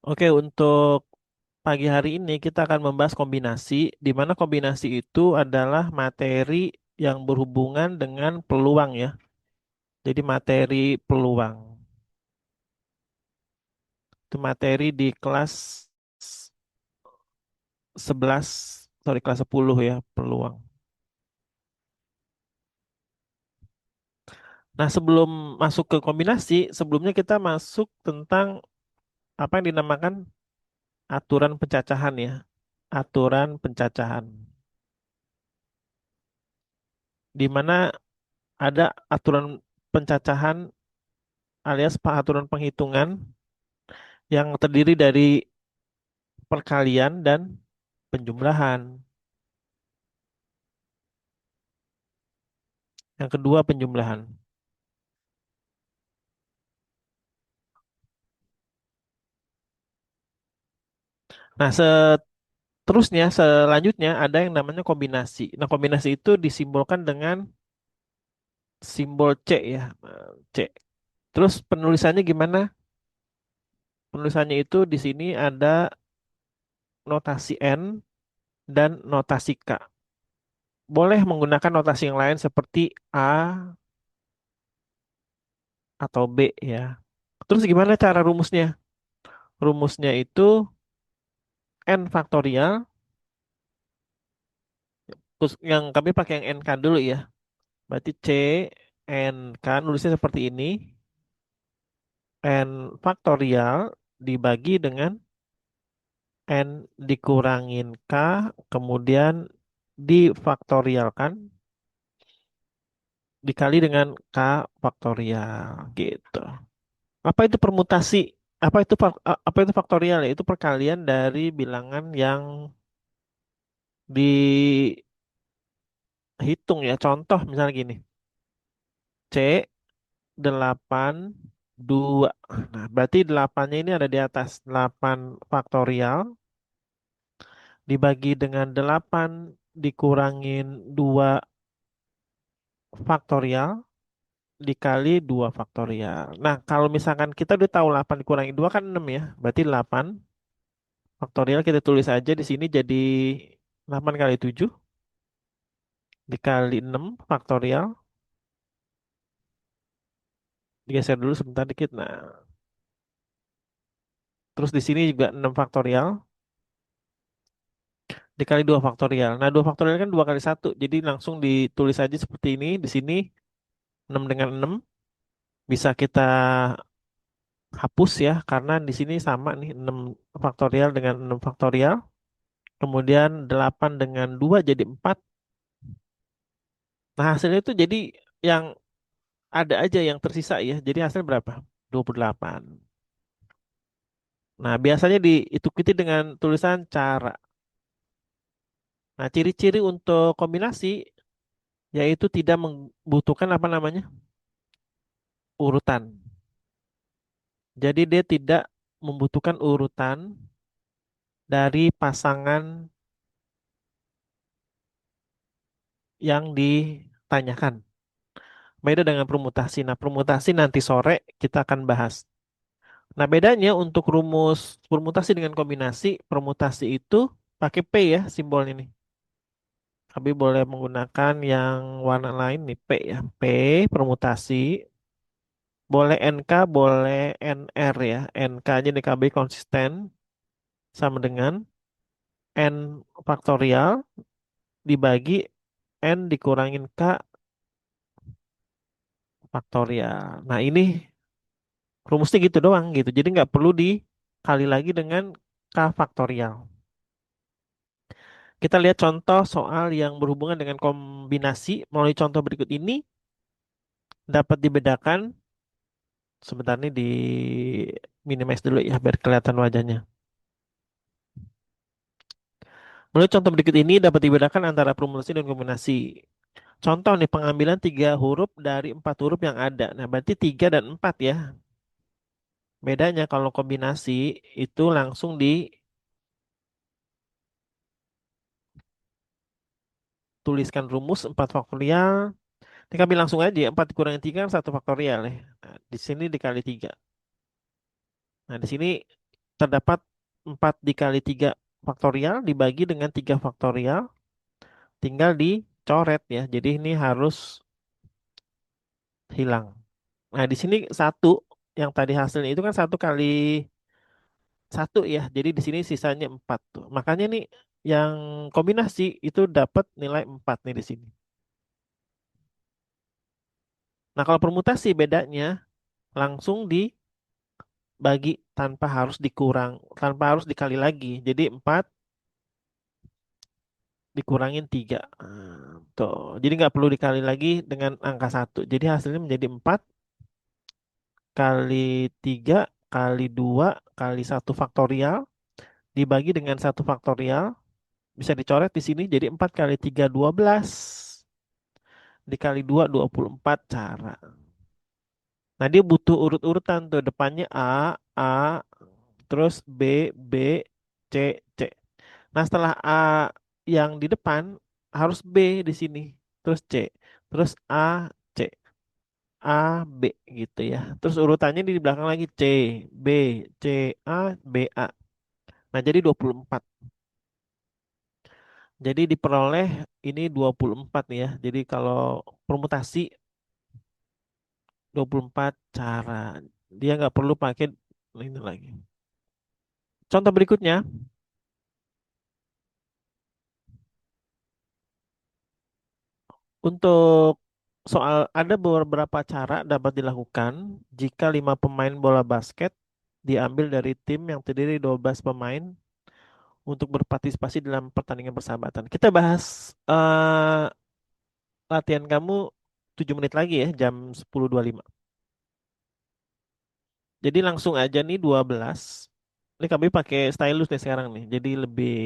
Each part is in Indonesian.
Oke, untuk pagi hari ini kita akan membahas kombinasi, di mana kombinasi itu adalah materi yang berhubungan dengan peluang ya. Jadi materi peluang. Itu materi di kelas 11, sorry kelas 10 ya, peluang. Nah, sebelum masuk ke kombinasi, sebelumnya kita masuk tentang apa yang dinamakan aturan pencacahan ya. Aturan pencacahan. Di mana ada aturan pencacahan alias aturan penghitungan yang terdiri dari perkalian dan penjumlahan. Yang kedua penjumlahan. Nah, selanjutnya ada yang namanya kombinasi. Nah, kombinasi itu disimbolkan dengan simbol C ya, C. Terus penulisannya gimana? Penulisannya itu di sini ada notasi N dan notasi K. Boleh menggunakan notasi yang lain seperti A atau B ya. Terus gimana cara rumusnya? Rumusnya itu N faktorial. Terus yang kami pakai yang NK dulu ya. Berarti C N K nulisnya seperti ini. N faktorial dibagi dengan N dikurangin K, kemudian difaktorialkan dikali dengan K faktorial gitu. Apa itu permutasi? Apa itu faktorial ya? Itu perkalian dari bilangan yang dihitung ya. Contoh misalnya gini. C 82. Nah, berarti 8-nya ini ada di atas. 8 faktorial dibagi dengan 8 dikurangin 2 faktorial dikali 2 faktorial. Nah, kalau misalkan kita udah tahu 8 dikurangi 2 kan 6 ya. Berarti 8 faktorial kita tulis aja di sini jadi 8 kali 7 dikali 6 faktorial. Digeser dulu sebentar dikit. Nah, terus di sini juga 6 faktorial dikali 2 faktorial. Nah, 2 faktorial kan 2 kali satu. Jadi langsung ditulis aja seperti ini. Di sini 6 dengan 6 bisa kita hapus ya. Karena di sini sama nih 6 faktorial dengan 6 faktorial. Kemudian 8 dengan 2 jadi 4. Nah, hasilnya itu jadi yang ada aja yang tersisa ya. Jadi hasil berapa? 28. Nah, biasanya diikuti dengan tulisan cara. Nah, ciri-ciri untuk kombinasi yaitu tidak membutuhkan apa namanya? Urutan. Jadi dia tidak membutuhkan urutan dari pasangan yang ditanyakan. Beda dengan permutasi. Nah, permutasi nanti sore kita akan bahas. Nah, bedanya untuk rumus permutasi dengan kombinasi, permutasi itu pakai P ya simbolnya nih. Tapi boleh menggunakan yang warna lain nih, P ya. P permutasi, boleh NK, boleh NR ya. NK-nya DKB konsisten sama dengan N faktorial dibagi N dikurangin K faktorial. Nah, ini rumusnya gitu doang gitu. Jadi nggak perlu dikali lagi dengan K faktorial. Kita lihat contoh soal yang berhubungan dengan kombinasi. Melalui contoh berikut ini dapat dibedakan. Sebentar nih di minimize dulu ya biar kelihatan wajahnya. Melalui contoh berikut ini dapat dibedakan antara permutasi dan kombinasi. Contoh nih pengambilan 3 huruf dari 4 huruf yang ada. Nah, berarti 3 dan 4 ya. Bedanya kalau kombinasi itu langsung dituliskan rumus 4 faktorial. Ini kami langsung aja 4 dikurangi 3 kan 1 faktorial ya. Nah, di sini dikali 3. Nah, di sini terdapat 4 dikali 3 faktorial dibagi dengan 3 faktorial, tinggal dicoret ya. Jadi ini harus hilang. Nah, di sini satu yang tadi hasilnya itu kan satu kali satu ya. Jadi di sini sisanya 4 tuh. Makanya nih yang kombinasi itu dapat nilai 4 nih di sini. Nah, kalau permutasi bedanya langsung dibagi tanpa harus dikurang, tanpa harus dikali lagi. Jadi 4 dikurangin 3. Tuh. Jadi nggak perlu dikali lagi dengan angka satu. Jadi hasilnya menjadi 4 kali 3 kali 2 kali satu faktorial dibagi dengan satu faktorial. Bisa dicoret di sini jadi 4 kali 3 12 dikali 2 24 cara. Nah, dia butuh urut-urutan tuh. Depannya A, terus B, C, C. Nah, setelah A yang di depan harus B di sini. Terus C. Terus A, C. A, B gitu ya. Terus urutannya di belakang lagi C, B, C, A, B, A. Nah, jadi 24. Jadi diperoleh ini 24 nih ya. Jadi kalau permutasi 24 cara. Dia nggak perlu pakai ini lagi. Contoh berikutnya, untuk soal ada beberapa cara dapat dilakukan jika 5 pemain bola basket diambil dari tim yang terdiri 12 pemain untuk berpartisipasi dalam pertandingan persahabatan. Kita bahas latihan kamu 7 menit lagi ya, jam 10.25. Jadi langsung aja nih 12. Ini kami pakai stylus nih sekarang nih. Jadi lebih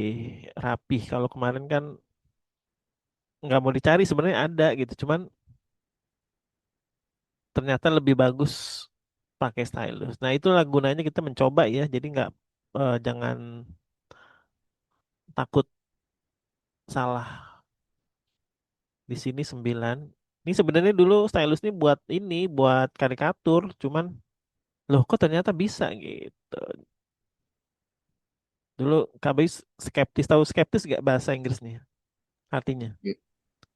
rapih. Kalau kemarin kan nggak mau dicari sebenarnya ada gitu. Cuman ternyata lebih bagus pakai stylus. Nah, itulah gunanya kita mencoba ya. Jadi nggak jangan takut salah. Di sini 9. Ini sebenarnya dulu stylus ini buat ini, buat karikatur. Cuman loh kok ternyata bisa gitu. Dulu KB skeptis, tahu skeptis gak bahasa Inggrisnya? Artinya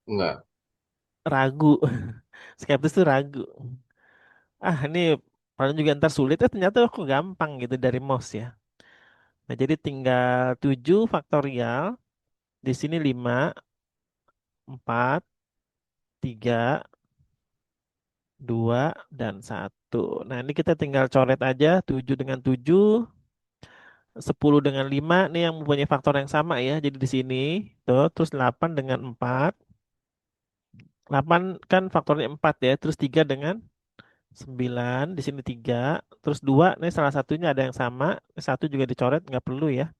Enggak. ragu. Skeptis tuh ragu. Ah, ini paling juga ntar sulit. Ternyata kok gampang gitu dari mouse ya. Nah, jadi tinggal 7 faktorial. Di sini 5, 4, 3, 2, dan satu. Nah, ini kita tinggal coret aja 7 dengan 7, 10 dengan 5 nih yang mempunyai faktor yang sama ya. Jadi di sini tuh terus 8 dengan 4. 8 kan faktornya 4 ya. Terus 3 dengan 9, di sini 3, terus 2 nih salah satunya ada yang sama, satu juga dicoret nggak perlu ya.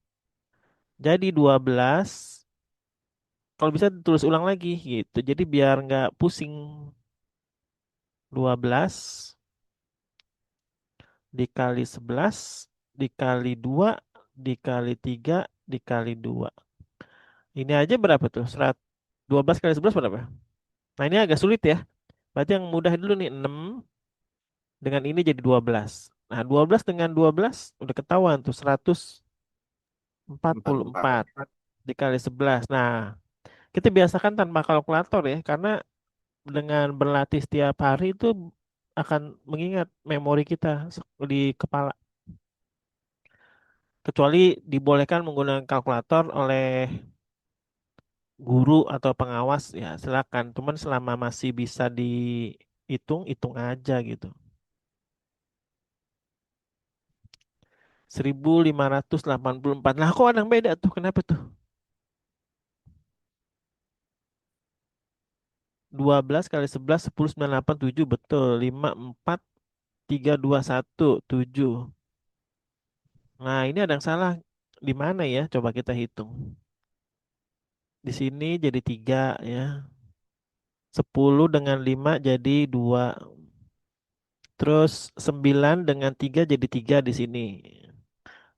Jadi 12, kalau bisa ditulis ulang lagi gitu. Jadi biar nggak pusing. 12 dikali 11 dikali 2 dikali 3 dikali 2. Ini aja berapa tuh? 12 kali 11 berapa? Nah, ini agak sulit ya. Berarti yang mudah dulu nih 6 dengan ini jadi 12. Nah, 12 dengan 12 udah ketahuan tuh empat Empat puluh empat. empat dikali 11. Nah, kita biasakan tanpa kalkulator ya, karena dengan berlatih setiap hari itu akan mengingat memori kita di kepala. Kecuali dibolehkan menggunakan kalkulator oleh guru atau pengawas ya silakan. Cuman selama masih bisa dihitung, hitung aja gitu. 1584. Nah, kok ada yang beda tuh? Kenapa tuh? 12 kali 11, 10, 9, 8, 7. Betul. 5, 4, 3, 2, 1, 7. Nah, ini ada yang salah. Di mana ya? Coba kita hitung. Di sini jadi 3 ya. 10 dengan 5 jadi 2. Terus 9 dengan 3 jadi 3 di sini.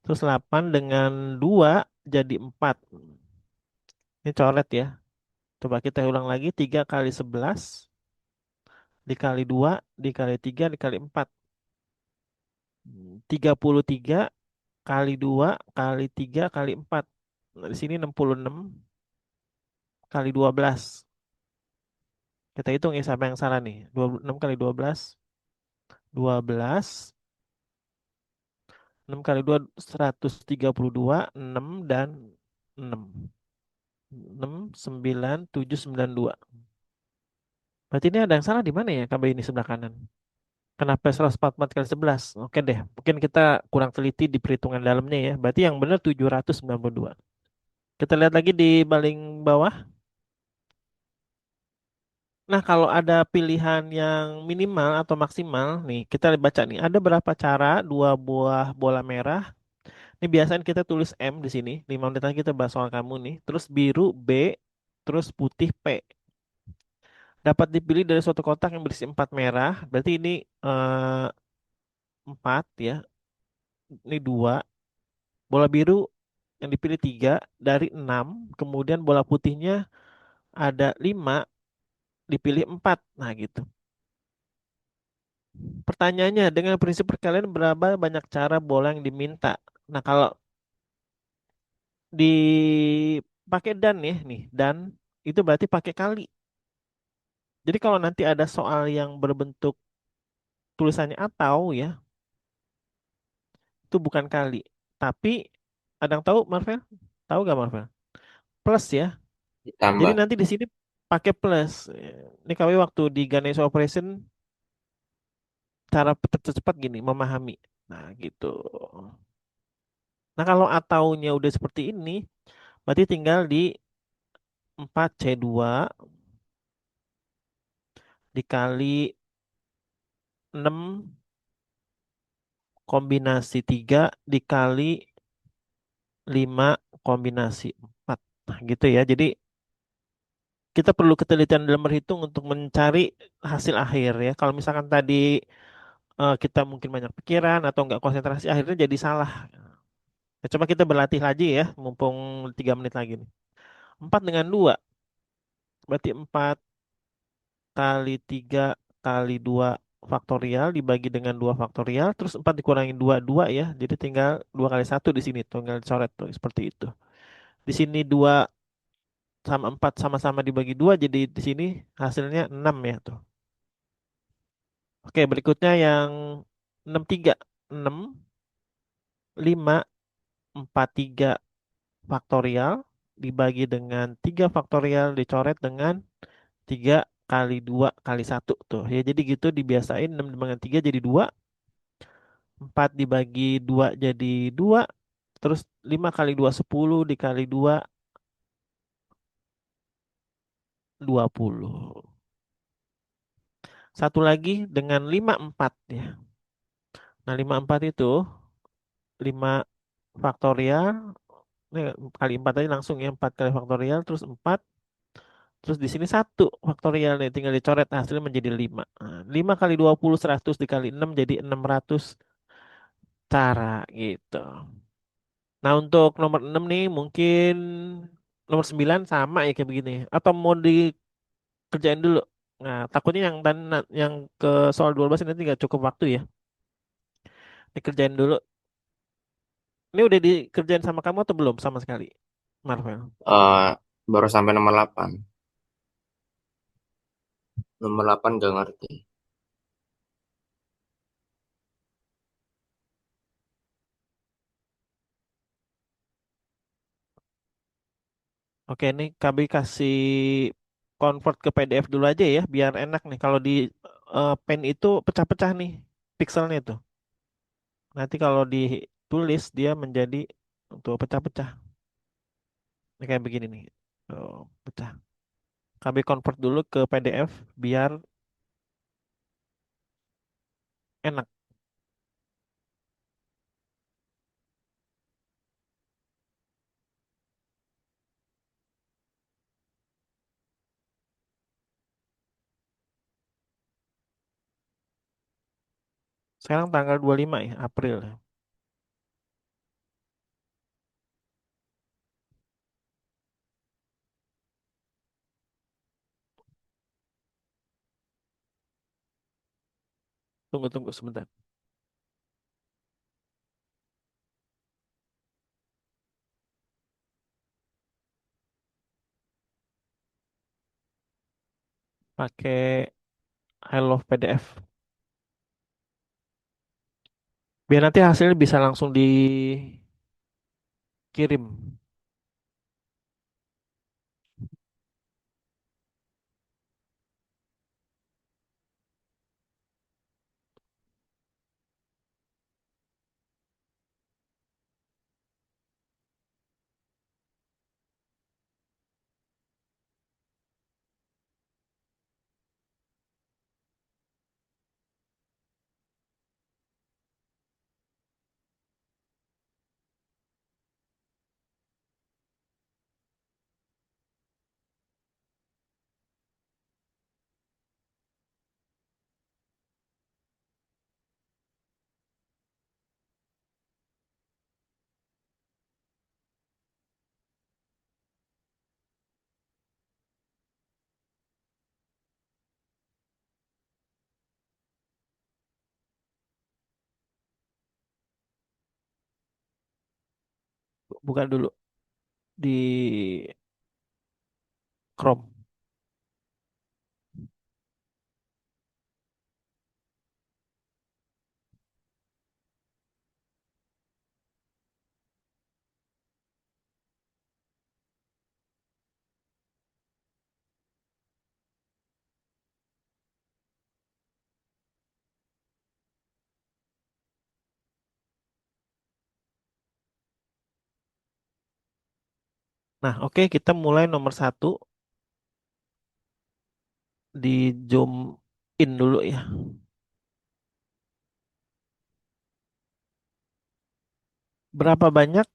Terus 8 dengan 2 jadi 4. Ini coret ya. Coba kita ulang lagi. 3 kali 11 dikali 2 dikali 3 dikali 4. 33 kali 2 kali 3 kali 4. Nah, di sini 66 kali 12. Kita hitung ya siapa yang salah nih. 26 kali 12. 12. 6 kali 2 132. 6 dan 6. 6, 9, 7, 9, 2. Berarti ini ada yang salah di mana ya KB ini sebelah kanan? Kenapa 144 kali 11? Oke deh, mungkin kita kurang teliti di perhitungan dalamnya ya. Berarti yang benar 792. Kita lihat lagi di paling bawah. Nah, kalau ada pilihan yang minimal atau maksimal, nih kita baca nih. Ada berapa cara dua buah bola merah. Ini biasanya kita tulis M di sini. 5 menit lagi kita bahas soal kamu nih. Terus biru B, terus putih P. Dapat dipilih dari suatu kotak yang berisi 4 merah. Berarti ini 4 ya. Ini 2. Bola biru yang dipilih 3 dari 6. Kemudian bola putihnya ada 5, dipilih 4. Nah gitu. Pertanyaannya, dengan prinsip perkalian berapa banyak cara bola yang diminta? Nah, kalau dipakai dan ya, nih, dan itu berarti pakai kali. Jadi kalau nanti ada soal yang berbentuk tulisannya atau ya, itu bukan kali. Tapi ada yang tahu, Marvel? Tahu gak, Marvel? Plus ya. Jadi Ditambah. nanti di sini pakai plus. Ini kami waktu di Ganesha Operation cara tercepat gini memahami. Nah, gitu. Nah, kalau ataunya udah seperti ini, berarti tinggal di 4C2 dikali 6 kombinasi 3 dikali 5 kombinasi 4. Nah, gitu ya. Jadi kita perlu ketelitian dalam berhitung untuk mencari hasil akhir ya. Kalau misalkan tadi kita mungkin banyak pikiran atau nggak konsentrasi, akhirnya jadi salah. Ya, coba kita berlatih lagi ya, mumpung 3 menit lagi nih. 4 dengan 2, berarti 4 kali 3 kali 2 faktorial dibagi dengan 2 faktorial, terus 4 dikurangi 2 2 ya. Jadi tinggal 2 kali 1 di sini, tinggal coret tuh seperti itu. Di sini 2 sama 4 sama-sama dibagi 2, jadi di sini hasilnya 6 ya tuh. Oke, berikutnya yang 63. 6 5 4 3 faktorial dibagi dengan 3 faktorial dicoret dengan 3 kali 2 kali 1 tuh. Ya jadi gitu dibiasain 6 dibagi 3 jadi 2, 4 dibagi 2 jadi 2, terus 5 kali 2 10 dikali 2 20. Satu lagi dengan 5 4 ya. Nah, 5 4 itu 5 faktorial, ini kali 4 aja langsung ya, 4 kali faktorial terus 4. Terus di sini 1 faktorial nih tinggal dicoret hasilnya menjadi 5. Nah, 5 kali 20 100 dikali 6 jadi 600 cara gitu. Nah, untuk nomor 6 nih mungkin nomor 9 sama ya kayak begini. Atau mau dikerjain dulu. Nah, takutnya yang ke soal 12 ini nanti nggak cukup waktu ya. Dikerjain dulu. Ini udah dikerjain sama kamu atau belum sama sekali? Marvel. Eh, Baru sampai nomor 8. Nomor 8 gak ngerti. Oke, ini kami kasih convert ke PDF dulu aja ya, biar enak nih. Kalau di pen itu pecah-pecah nih pixelnya itu. Nanti kalau ditulis dia menjadi untuk pecah-pecah. Ini kayak begini nih. Oh, pecah. Kami convert dulu ke PDF biar enak. Sekarang tanggal 25 ya, April. Tunggu-tunggu sebentar. pakai I Love PDF. Biar nanti hasilnya bisa langsung dikirim. Buka dulu di Chrome. Nah, oke, kita mulai nomor satu di zoom in dulu ya. Berapa banyak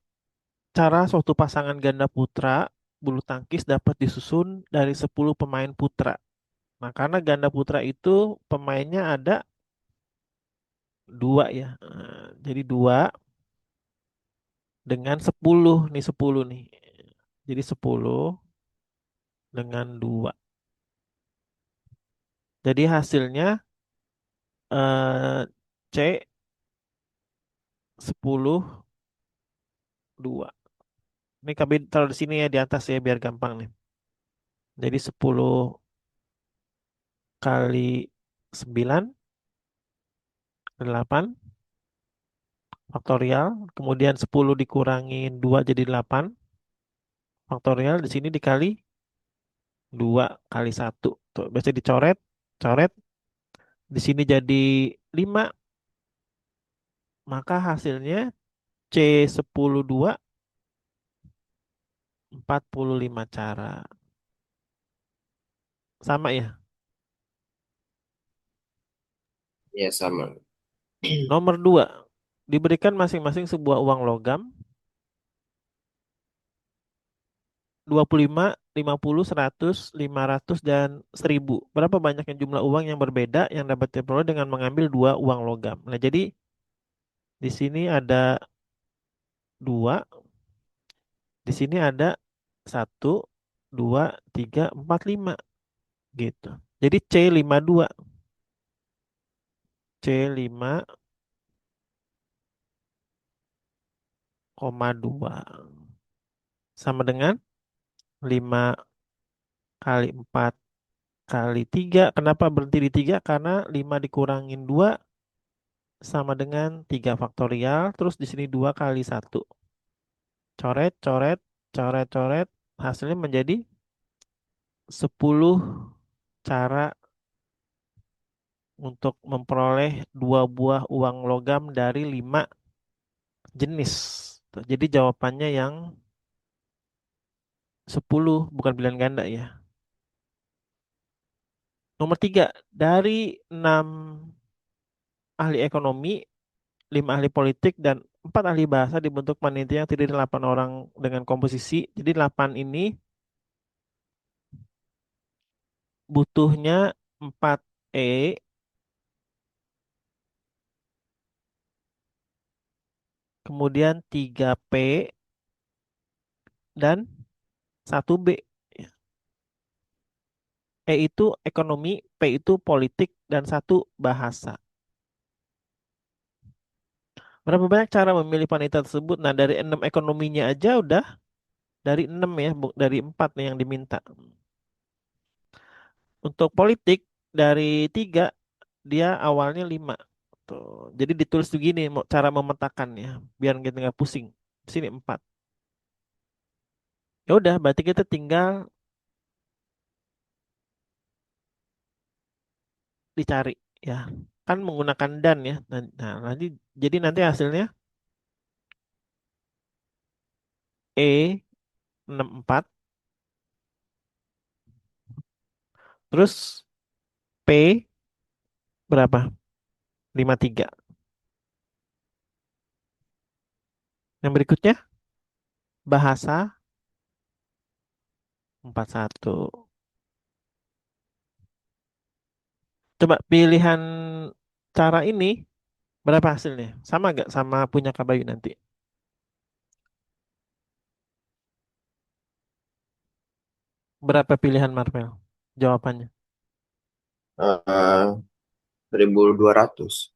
cara suatu pasangan ganda putra bulu tangkis dapat disusun dari 10 pemain putra? Nah, karena ganda putra itu pemainnya ada dua ya. Jadi dua dengan 10 nih, 10 nih. Jadi 10 dengan dua. Jadi hasilnya C 10 2. Ini kami taruh di sini ya di atas ya biar gampang nih. Jadi 10 kali 9 8 faktorial. Kemudian 10 dikurangin 2 jadi 8 faktorial. Di sini dikali 2 kali satu. Tuh, biasa dicoret, coret. Di sini jadi 5. Maka hasilnya C 10 2 45 cara. Sama ya. Ya sama. Nomor 2. Diberikan masing-masing sebuah uang logam 25, 50, 100, 500, dan 1000. Berapa banyaknya jumlah uang yang berbeda yang dapat diperoleh dengan mengambil dua uang logam. Nah, jadi di sini ada dua, di sini ada satu, dua, tiga, empat, lima gitu. Jadi C52, C5,2 sama dengan 5 kali 4 kali 3. Kenapa berhenti di 3? Karena 5 dikurangin 2 sama dengan 3 faktorial. Terus di sini 2 kali satu. Coret, coret, coret, coret. Hasilnya menjadi 10 cara untuk memperoleh dua buah uang logam dari 5 jenis. Tuh, jadi jawabannya yang 10 bukan pilihan ganda ya. Nomor 3, dari 6 ahli ekonomi, 5 ahli politik, dan 4 ahli bahasa dibentuk panitia yang terdiri dari 8 orang dengan komposisi. Jadi 8 ini butuhnya 4E, kemudian 3P, dan 1B. E itu ekonomi, P itu politik, dan satu bahasa. Berapa banyak cara memilih panitia tersebut? Nah, dari 6 ekonominya aja udah dari 6 ya, dari 4 nih yang diminta. Untuk politik dari tiga dia awalnya lima. Tuh. Jadi ditulis begini cara memetakannya biar kita nggak pusing. Di sini empat. Ya udah, berarti kita tinggal dicari ya. Kan menggunakan dan ya. Nah, nanti jadi nanti hasilnya E 64 terus P berapa? 53. Yang berikutnya bahasa 41. Coba pilihan cara ini berapa hasilnya? Sama gak sama punya Kabayu nanti? Berapa pilihan Marvel? Jawabannya. Eh, 1.200.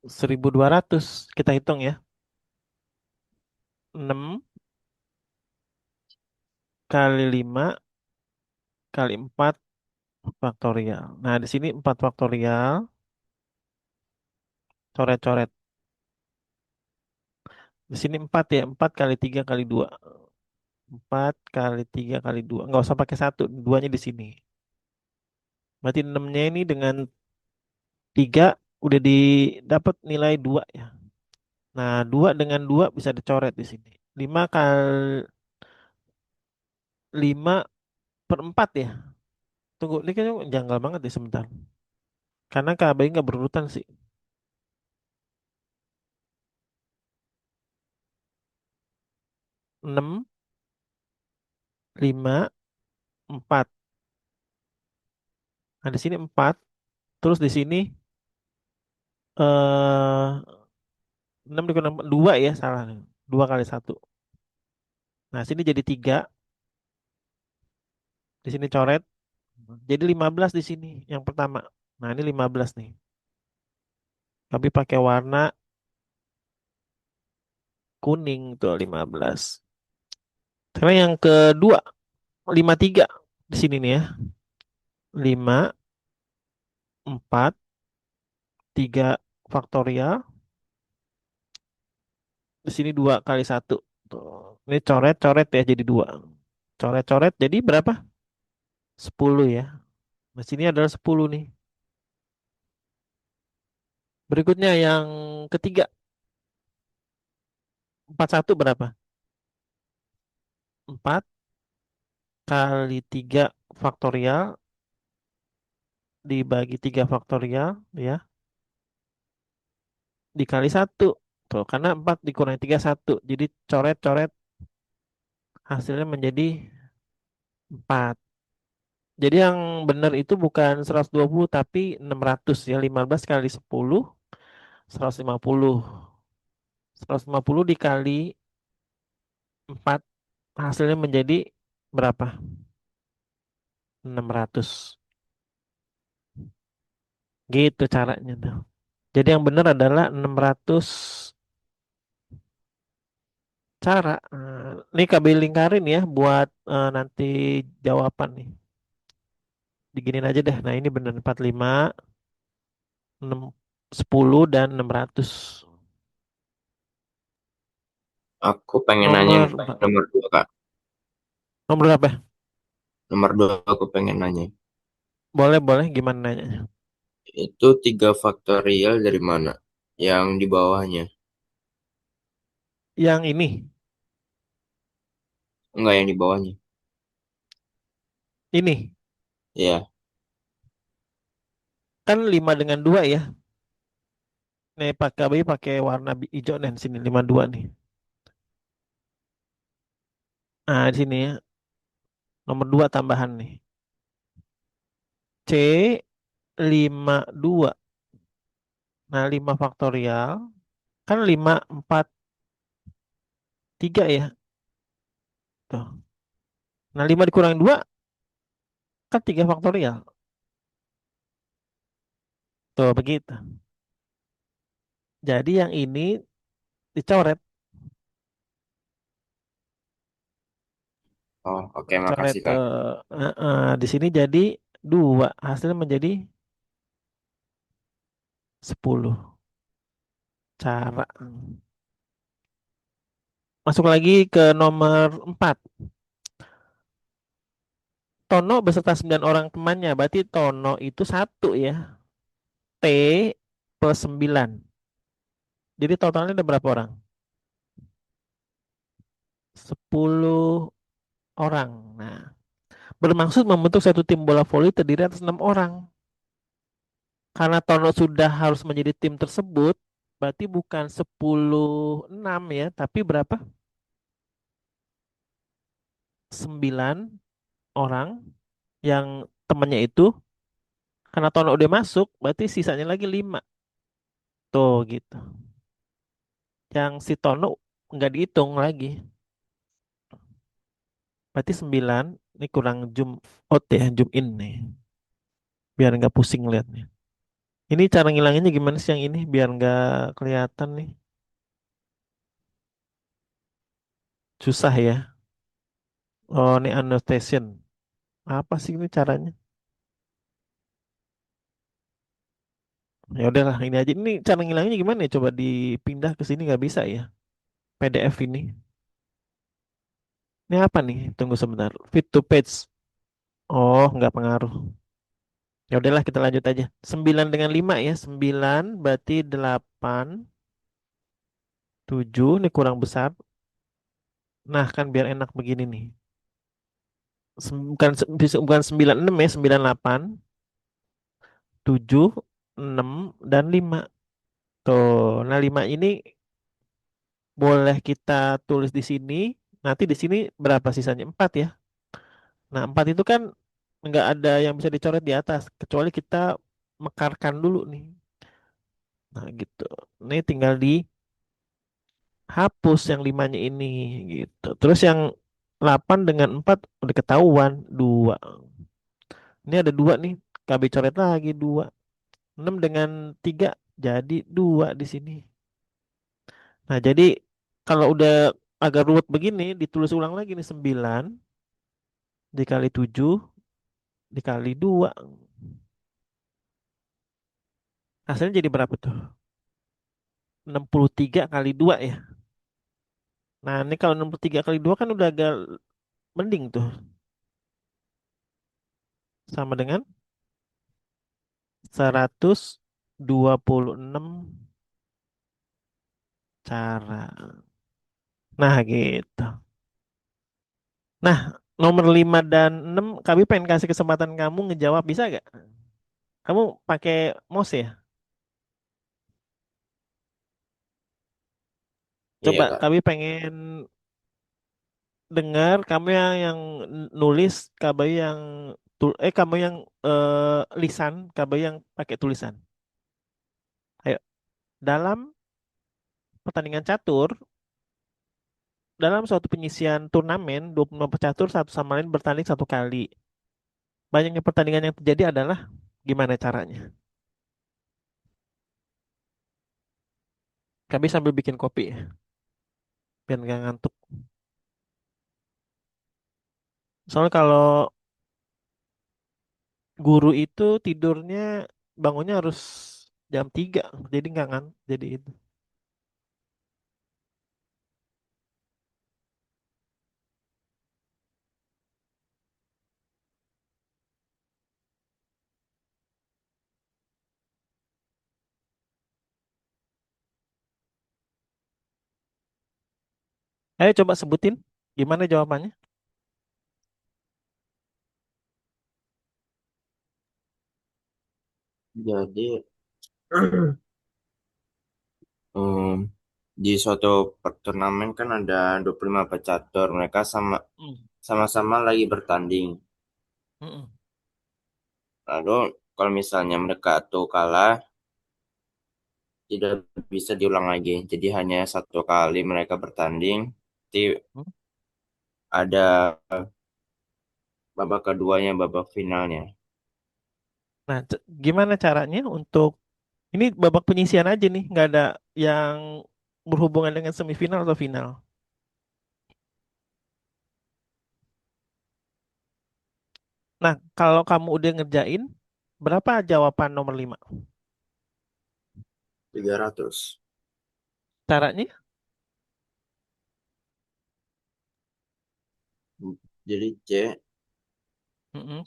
1200. Kita hitung ya. 6 kali 5 kali 4 faktorial. Nah, di sini 4 faktorial. Coret-coret. Di sini 4 ya. 4 kali 3 kali 2. 4 kali 3 kali 2. Nggak usah pakai satu. Duanya di sini. Berarti 6-nya ini dengan 3 udah didapat nilai 2 ya. Nah, 2 dengan 2 bisa dicoret di sini. 5 kali 5 per 4 ya. Tunggu, ini kayaknya janggal banget ya sebentar. Karena KB nggak berurutan sih. 6, 5, 4. Nah, di sini 4. Terus di sini eh 6 dikurang 2 ya, salah nih. 2 kali satu. Nah, sini jadi 3. Di sini coret. Jadi 15 di sini yang pertama. Nah, ini 15 nih. Tapi pakai warna kuning tuh 15. Sekarang yang kedua 53 di sini nih ya. 5, 4, 3 faktorial. Di sini 2 kali satu. Tuh. Ini coret-coret ya jadi 2. Coret-coret jadi berapa? 10 ya. Nah, sini adalah 10 nih. Berikutnya yang ketiga. 41 berapa? 4 kali 3 faktorial dibagi 3 faktorial ya. Dikali satu. Tuh, karena 4 dikurangi 3 1. Jadi coret-coret hasilnya menjadi 4. Jadi yang benar itu bukan 120 tapi 600 ya. 15 kali 10 150. 150 dikali 4 hasilnya menjadi berapa? 600. Gitu caranya tuh. Jadi yang benar adalah 600 cara. Ini KB lingkarin ya buat nanti jawaban nih. Diginin aja deh. Nah, ini benar 45, 6, 10 dan 600. Aku pengen nanya Nomor nih, nomor dua, Kak. nomor berapa? Nomor dua aku pengen nanya. Boleh, boleh gimana nanya? Itu 3 faktorial dari mana? Yang di bawahnya. Yang ini, Enggak yang di bawahnya. ini Ya, kan 5 dengan 2 ya. Nih pakai KB pakai warna hijau dan sini 52 nih. Nah, di sini ya. Nomor 2 tambahan nih. C 52. Nah, 5 faktorial kan 5 4 3 ya. Tuh. Nah, 5 dikurangi 2 kan 3 faktorial. Tuh, begitu. Jadi yang ini dicoret, oh oke, coret makasih Kak. di sini jadi Dua, hasilnya menjadi 10 cara. Masuk lagi ke nomor 4. Tono beserta 9 orang temannya. Berarti Tono itu satu ya. T plus 9. Jadi totalnya ada berapa orang? 10 orang. Nah, bermaksud membentuk satu tim bola voli terdiri atas 6 orang. Karena Tono sudah harus menjadi tim tersebut, berarti bukan 10-6 ya, tapi berapa? 9 orang yang temannya itu. Karena Tono udah masuk, berarti sisanya lagi 5. Tuh gitu. Yang si Tono nggak dihitung lagi. Berarti 9, ini kurang zoom out ya, zoom in nih. Biar nggak pusing liatnya. Ini cara ngilanginnya gimana sih yang ini biar nggak kelihatan nih. Susah ya. Oh, ini annotation. Apa sih ini caranya? Ya udahlah, ini aja. Ini cara ngilanginnya gimana ya? Coba dipindah ke sini nggak bisa ya? PDF ini. Ini apa nih? Tunggu sebentar. Fit to page. Oh, nggak pengaruh. Ya udahlah, kita lanjut aja. 9 dengan 5 ya. 9 berarti 8, 7. Ini kurang besar. Nah, kan biar enak begini nih. Bukan 96 ya, 98, 7, 6 dan 5. Tuh, nah 5 ini boleh kita tulis di sini. Nanti di sini berapa sisanya? 4 ya. Nah, 4 itu kan nggak ada yang bisa dicoret di atas, kecuali kita mekarkan dulu nih. Nah, gitu. Ini tinggal dihapus yang limanya ini, gitu. Terus yang 8 dengan 4 udah ketahuan, 2. Ini ada 2 nih, KB coret lagi 2. 6 dengan 3 jadi 2 di sini. Nah, jadi kalau udah agak ruwet begini, ditulis ulang lagi nih 9 dikali 7 dikali 2. Hasilnya jadi berapa tuh? 63 kali 2 ya. Nah, ini kalau 63 kali 2 kan udah agak mending tuh. Sama dengan 126 cara. Nah, gitu. Nah, nomor 5 dan 6 kami pengen kasih kesempatan kamu ngejawab, bisa gak? Kamu pakai mouse ya? Coba Iya, Kak. kami pengen dengar kamu yang nulis, kamu yang lisan, kamu yang pakai tulisan. Ayo, dalam pertandingan catur, dalam suatu penyisian turnamen, 25 pecatur satu sama lain bertanding satu kali. Banyaknya pertandingan yang terjadi adalah gimana caranya? Kami sambil bikin kopi ya, biar nggak ngantuk. Soalnya kalau guru itu tidurnya bangunnya harus jam 3, jadi nggak ngantuk. Jadi itu. Ayo coba sebutin gimana jawabannya. Jadi, em, di suatu turnamen kan ada 25 pecatur. Mereka Hmm. sama-sama lagi bertanding. Mm-mm. Lalu, kalau misalnya mereka tuh kalah, tidak bisa diulang lagi. Jadi hanya satu kali mereka bertanding. Nanti Hmm. ada babak keduanya, babak finalnya. Nah, gimana caranya untuk ini babak penyisian aja nih, nggak ada yang berhubungan dengan semifinal atau final. Nah, kalau kamu udah ngerjain, berapa jawaban nomor 5? 300. Caranya? Jadi C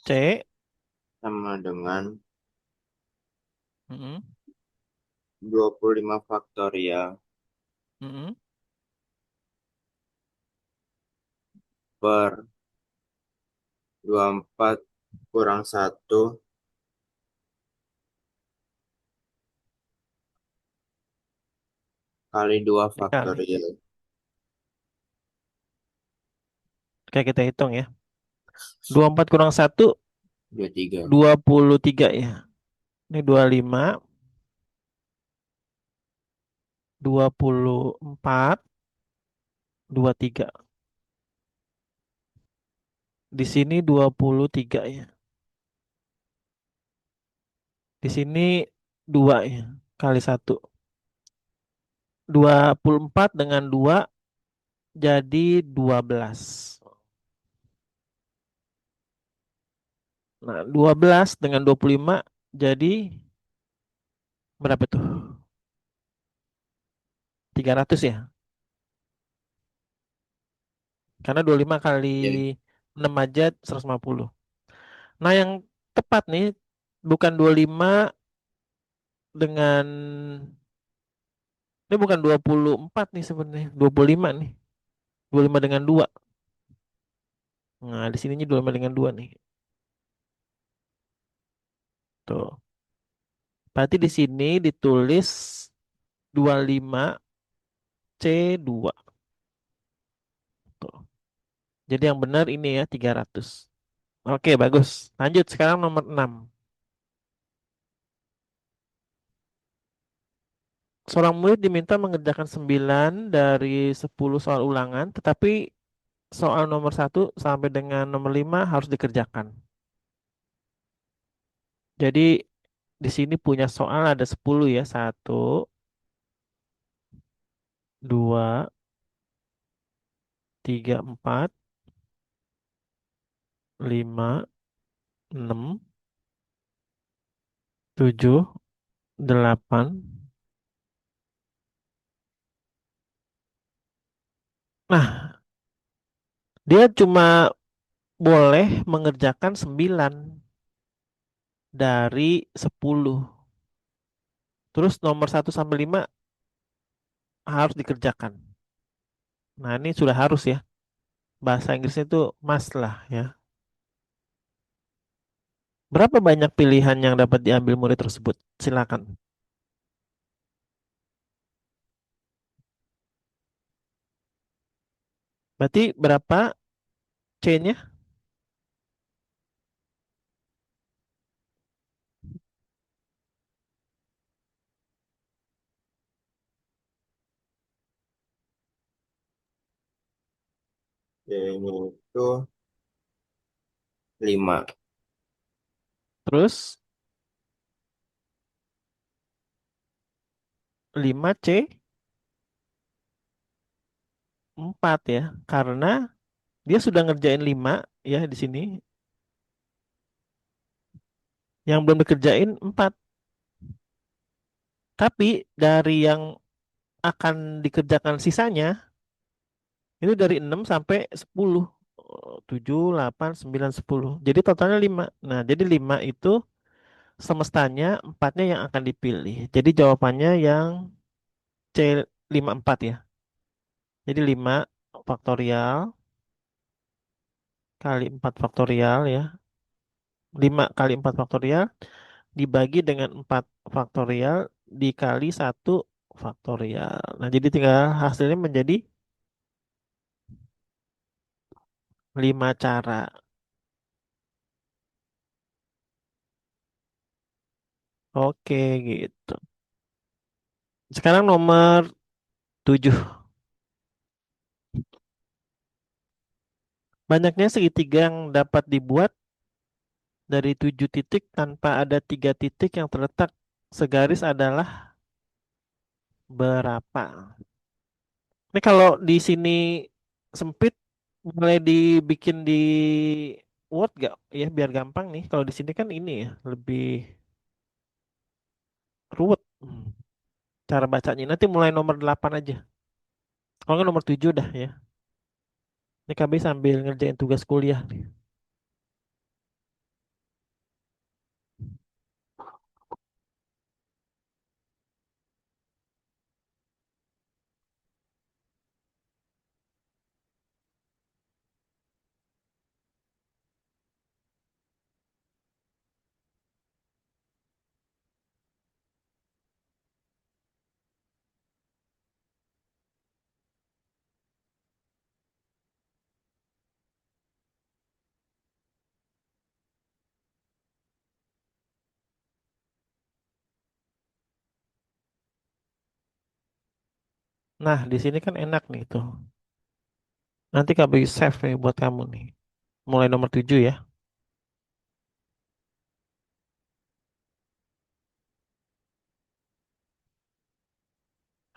C. sama dengan Mm-mm, 25 faktorial mm-mm. per 24 kurang 1 kali 2 Dikali. faktorial. Oke, kita hitung ya. 24 kurang 1, 23. 23 ya. Ini 25, 24, 23. Di sini 23 ya. Di sini 2 ya. Kali 1. 24 dengan 2 jadi 12. Nah, 12 dengan 25 jadi berapa tuh? 300 ya. Karena 25 kali Ya, 6 aja 150. Nah, yang tepat nih bukan 25 dengan, ini bukan 24 nih sebenarnya, 25 nih. 25 dengan 2. Nah, di sininya 25 dengan 2 nih. Tuh. Berarti di sini ditulis 25 C2. Tuh. Jadi yang benar ini ya 300. Oke, bagus. Lanjut sekarang nomor 6. Seorang murid diminta mengerjakan 9 dari 10 soal ulangan, tetapi soal nomor 1 sampai dengan nomor 5 harus dikerjakan. Jadi di sini punya soal ada 10 ya. Satu, 2, 3, 4, 5, 6, 7, 8. Nah, dia cuma boleh mengerjakan 9 dari 10. Terus nomor 1 sampai 5 harus dikerjakan. Nah, ini sudah harus ya. Bahasa Inggrisnya itu must lah ya. Berapa banyak pilihan yang dapat diambil murid tersebut? Silakan. Berarti berapa C-nya? ini itu 5. Terus 5C 4 ya. Karena dia sudah ngerjain 5 ya di sini. Yang belum dikerjain 4. Tapi dari yang akan dikerjakan sisanya itu dari 6 sampai 10. 7, 8, 9, 10. Jadi totalnya 5. Nah, jadi 5 itu semestanya 4-nya yang akan dipilih. Jadi jawabannya yang C54 ya. Jadi 5 faktorial kali 4 faktorial ya. 5 kali 4 faktorial dibagi dengan 4 faktorial dikali 1 faktorial. Nah, jadi tinggal hasilnya menjadi 5 cara. Oke, gitu. Sekarang nomor 7. Banyaknya segitiga yang dapat dibuat dari 7 titik tanpa ada 3 titik yang terletak segaris adalah berapa? Ini kalau di sini sempit, mulai dibikin di Word gak? Ya biar gampang nih. Kalau di sini kan ini ya lebih ruwet. Cara bacanya nanti mulai nomor 8 aja. Kalau nggak nomor 7 dah ya. Ini KB sambil ngerjain tugas kuliah nih. Nah, di sini kan enak nih tuh. Nanti KB save nih buat kamu nih. Mulai nomor 7 ya.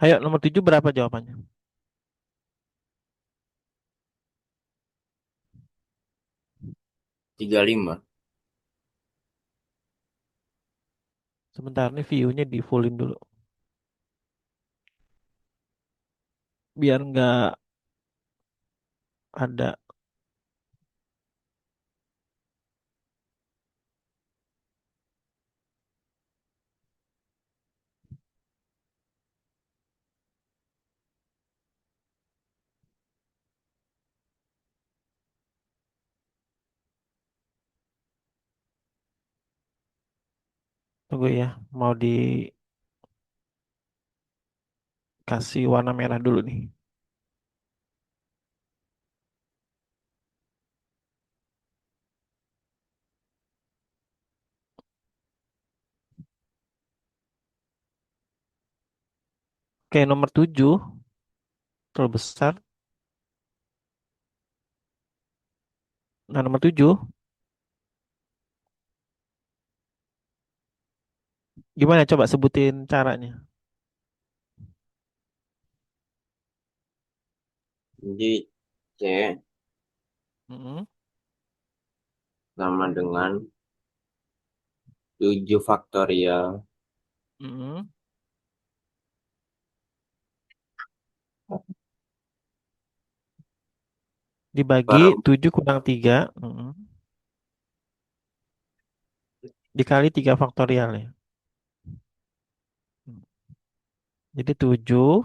Ayo nomor 7 berapa jawabannya? 35. Sebentar nih view-nya di fullin dulu. Biar nggak ada. Tunggu ya. Mau dikasih warna merah dulu nih. Oke, nomor 7 terlalu besar. Nah, nomor 7 gimana coba sebutin caranya? Jadi C Mm-mm, sama dengan 7 faktorial mm-mm. Dibagi per 7 kurang 3. Dikali 3 faktorial ya. Jadi 7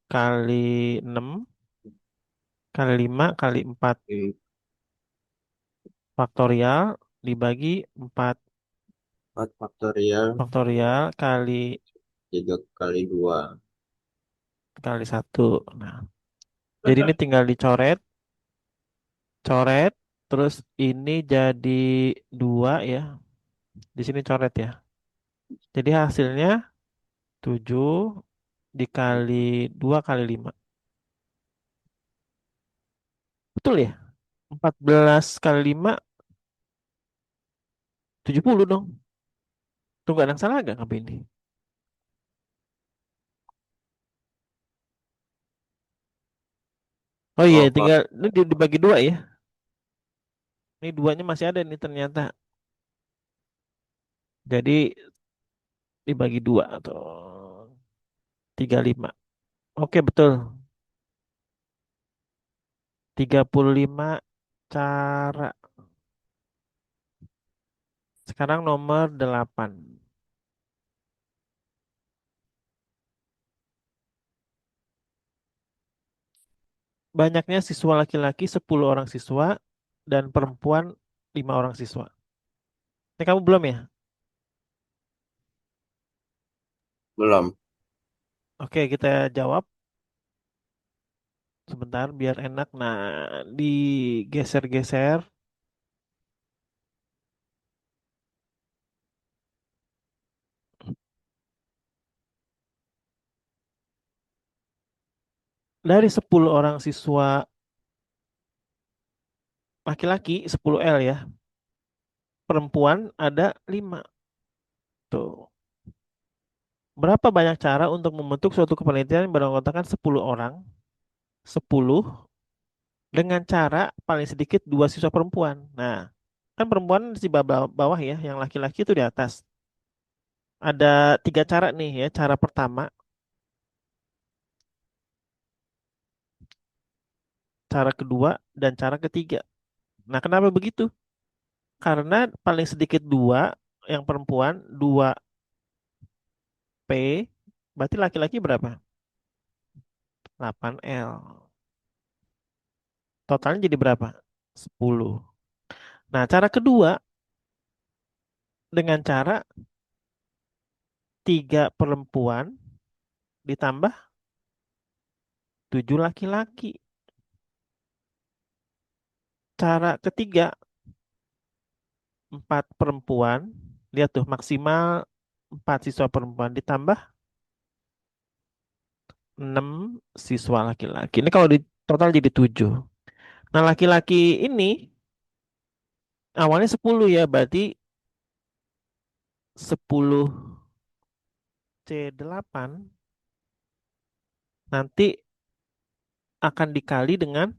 kali 6 kali 5 kali 4 faktorial dibagi 4 4 faktorial faktorial kali 3 kali 2. kali 1. Nah, jadi ini tinggal dicoret, coret, terus ini jadi 2 ya. Di sini coret ya. Jadi hasilnya 7 dikali 2 kali 5. Betul ya? 14 kali 5 70 dong. Tunggu ada yang salah gak KB ini? Oh iya, Oh, tinggal ini dibagi 2 ya. Ini duanya masih ada nih ternyata. Jadi dibagi 2 atau 35. Oke, betul. 35 cara. Sekarang nomor 8. Banyaknya siswa laki-laki 10 orang siswa dan perempuan 5 orang siswa. Ini kamu belum ya? belum. Oke, kita jawab sebentar biar enak. Nah, digeser-geser. Dari 10 orang siswa laki-laki 10L ya. Perempuan ada 5. Tuh. Berapa banyak cara untuk membentuk suatu kepanitiaan yang beranggotakan 10 orang? 10 dengan cara paling sedikit 2 siswa perempuan. Nah, Kan perempuan di bawah, bawah ya, yang laki-laki itu di atas. Ada tiga cara nih ya. Cara pertama, cara kedua, dan cara ketiga. Nah, kenapa begitu? Karena paling sedikit dua, yang perempuan, 2P, berarti laki-laki berapa? 8L. Totalnya jadi berapa? 10. Nah, cara kedua, dengan cara 3 perempuan ditambah 7 laki-laki. Cara ketiga, 4 perempuan. Lihat tuh, maksimal 4 siswa perempuan ditambah 6 siswa laki-laki. Ini kalau di total jadi 7. Nah, laki-laki ini awalnya 10 ya, berarti 10C8 nanti akan dikali dengan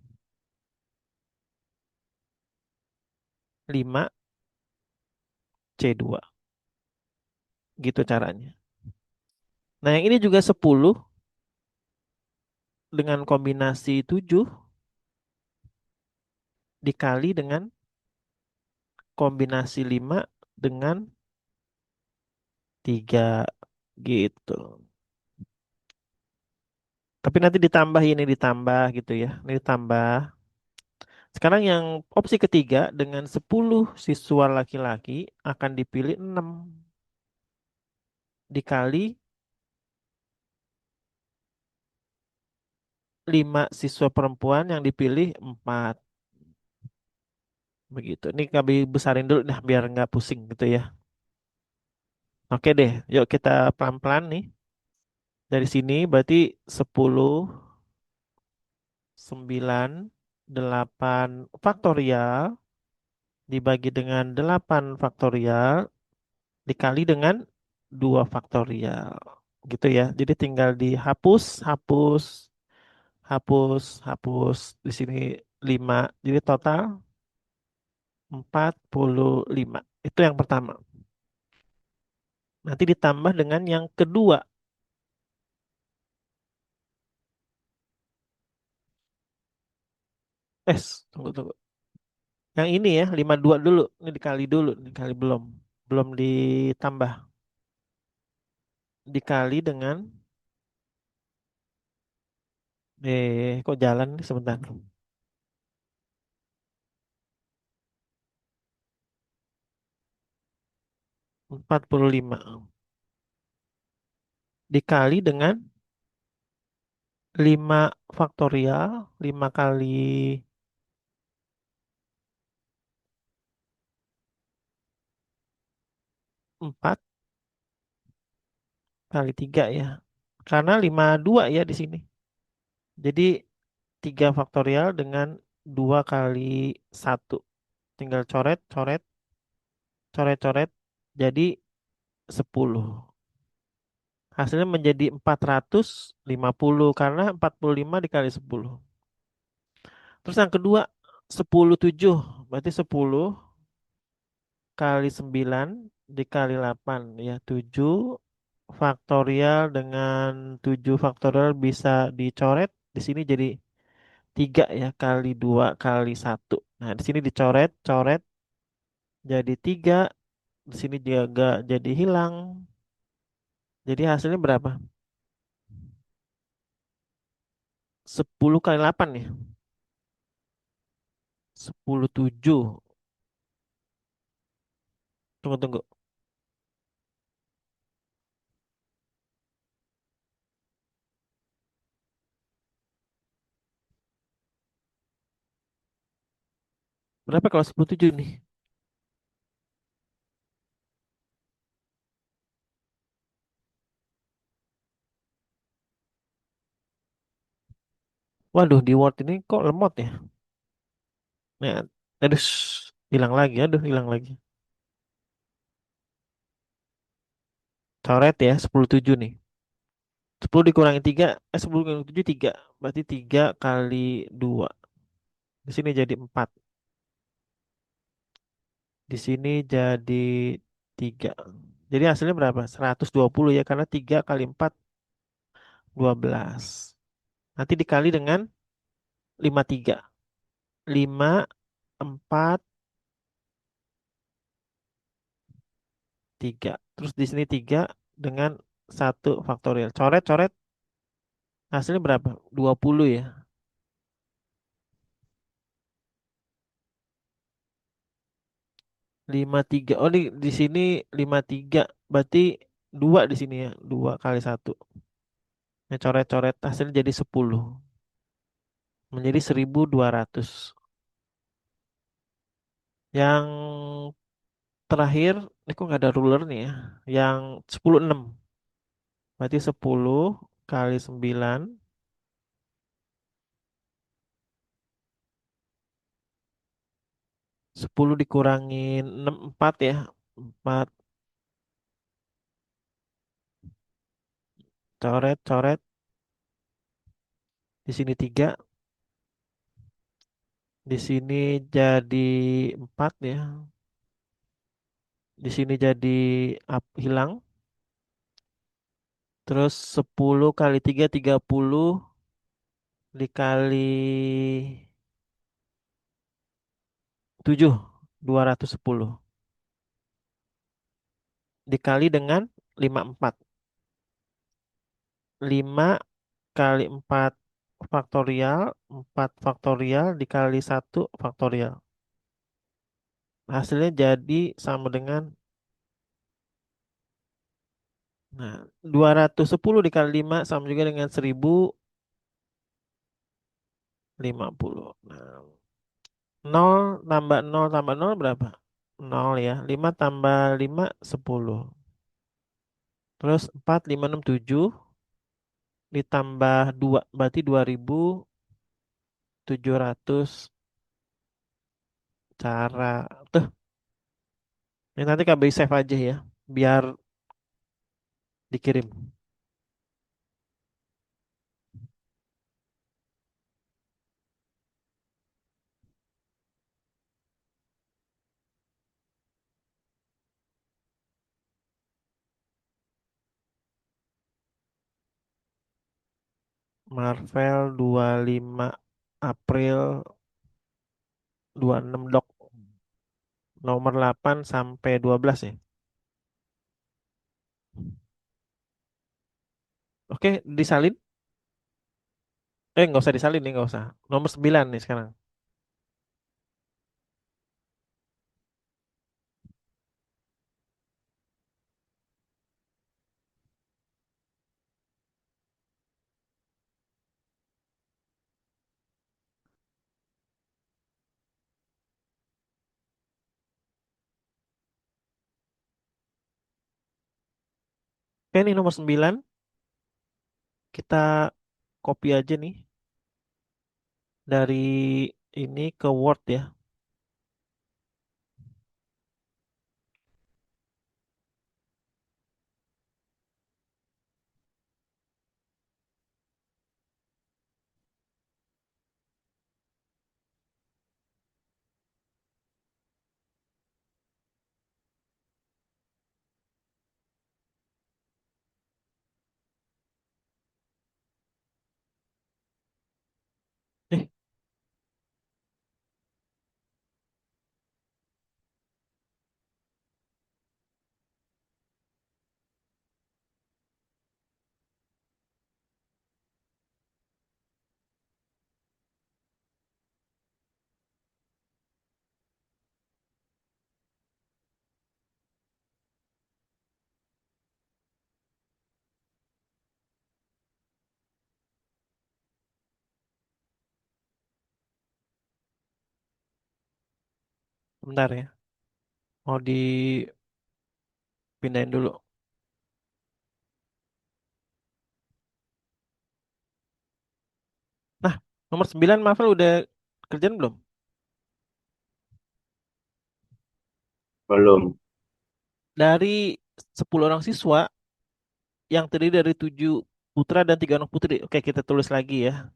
5C2. Gitu caranya. Nah, yang ini juga 10 dengan kombinasi 7 dikali dengan kombinasi 5 dengan 3 gitu. Tapi nanti ditambah ini ditambah gitu ya. Ini ditambah. Sekarang yang opsi ketiga dengan 10 siswa laki-laki akan dipilih 6 dikali 5 siswa perempuan yang dipilih 4. Begitu. Ini kami besarin dulu dah biar nggak pusing gitu ya. Oke deh, yuk kita pelan-pelan nih. Dari sini berarti 10, 9, 8 faktorial dibagi dengan 8 faktorial dikali dengan 2 faktorial. Gitu ya. Jadi tinggal dihapus, hapus, hapus, hapus. Di sini 5. Jadi total 45. Itu yang pertama. Nanti ditambah dengan yang kedua. Tunggu, tunggu. Yang ini ya, 52 dulu. Ini dikali dulu. Dikali belum. Belum ditambah. Dikali dengan, kok jalan nih sebentar. 45. Dikali dengan 5 faktorial. 5 kali 4 kali 3 ya. Karena 52 ya di sini. Jadi 3 faktorial dengan 2 kali 1. Tinggal coret, coret, coret, coret. Jadi 10. Hasilnya menjadi 450 karena 45 dikali 10. Terus yang kedua 10/7. Berarti 10 kali 9 dikali 8 ya. 7 faktorial dengan 7 faktorial bisa dicoret. Di sini jadi 3 ya kali 2 kali 1. Nah, di sini dicoret, coret jadi 3. Di sini juga jadi hilang. Jadi hasilnya berapa? 10 kali 8 ya. 10/7. Tunggu, tunggu. Berapa kalau 10/7 nih? Waduh, di Word ini kok lemot ya? Nah, aduh, hilang lagi. Aduh, hilang lagi. Coret ya, 10/7 nih. 10 dikurangi 3, 10 dikurangi 7, 3. Berarti 3 kali 2. Di sini jadi 4. Di sini jadi 3. Jadi hasilnya berapa? 120 ya, karena 3 kali 4, 12. Nanti dikali dengan 53. 5, 4, 3. Terus di sini 3 dengan 1 faktorial. Coret-coret hasilnya berapa? 20 ya. 53. Oh, di sini 53. Berarti 2 di sini ya. 2 kali 1. Nah, coret-coret hasilnya jadi 10. Menjadi 1.200. Yang terakhir, ini kok nggak ada ruler nih ya. Yang 10/6. Berarti 10 kali 9. 10 dikurangin 6, 4 ya. 4. Coret-coret. Di sini 3. Di sini jadi 4 ya. Di sini jadi hilang. Terus 10 kali 3, 30. Dikali 7, 210. Dikali dengan 54. 5 kali 4 faktorial. 4 faktorial dikali 1 faktorial. Hasilnya jadi sama dengan, nah, 210 dikali 5 sama juga dengan 1.050. Nah, 0 tambah 0 tambah 0 berapa? 0 ya. 5 tambah 5, 10. Terus 4, 5, 6, 7. Ditambah 2 berarti 2.700 cara. Tuh, ini nanti KBI save aja ya, biar dikirim. Marvel 25 April 26 dok, nomor 8 sampai 12 ya. Oke, disalin. Nggak usah disalin nih, nggak usah. Nomor 9 nih sekarang. Oke, nih nomor 9 kita copy aja nih dari ini ke Word ya. Eh, bentar ya. Mau dipindahin dulu. Nah, nomor 9 Marvel udah kerjaan belum? Belum. Dari 10 orang siswa yang terdiri dari 7 putra dan 3 anak putri. Oke, kita tulis lagi ya.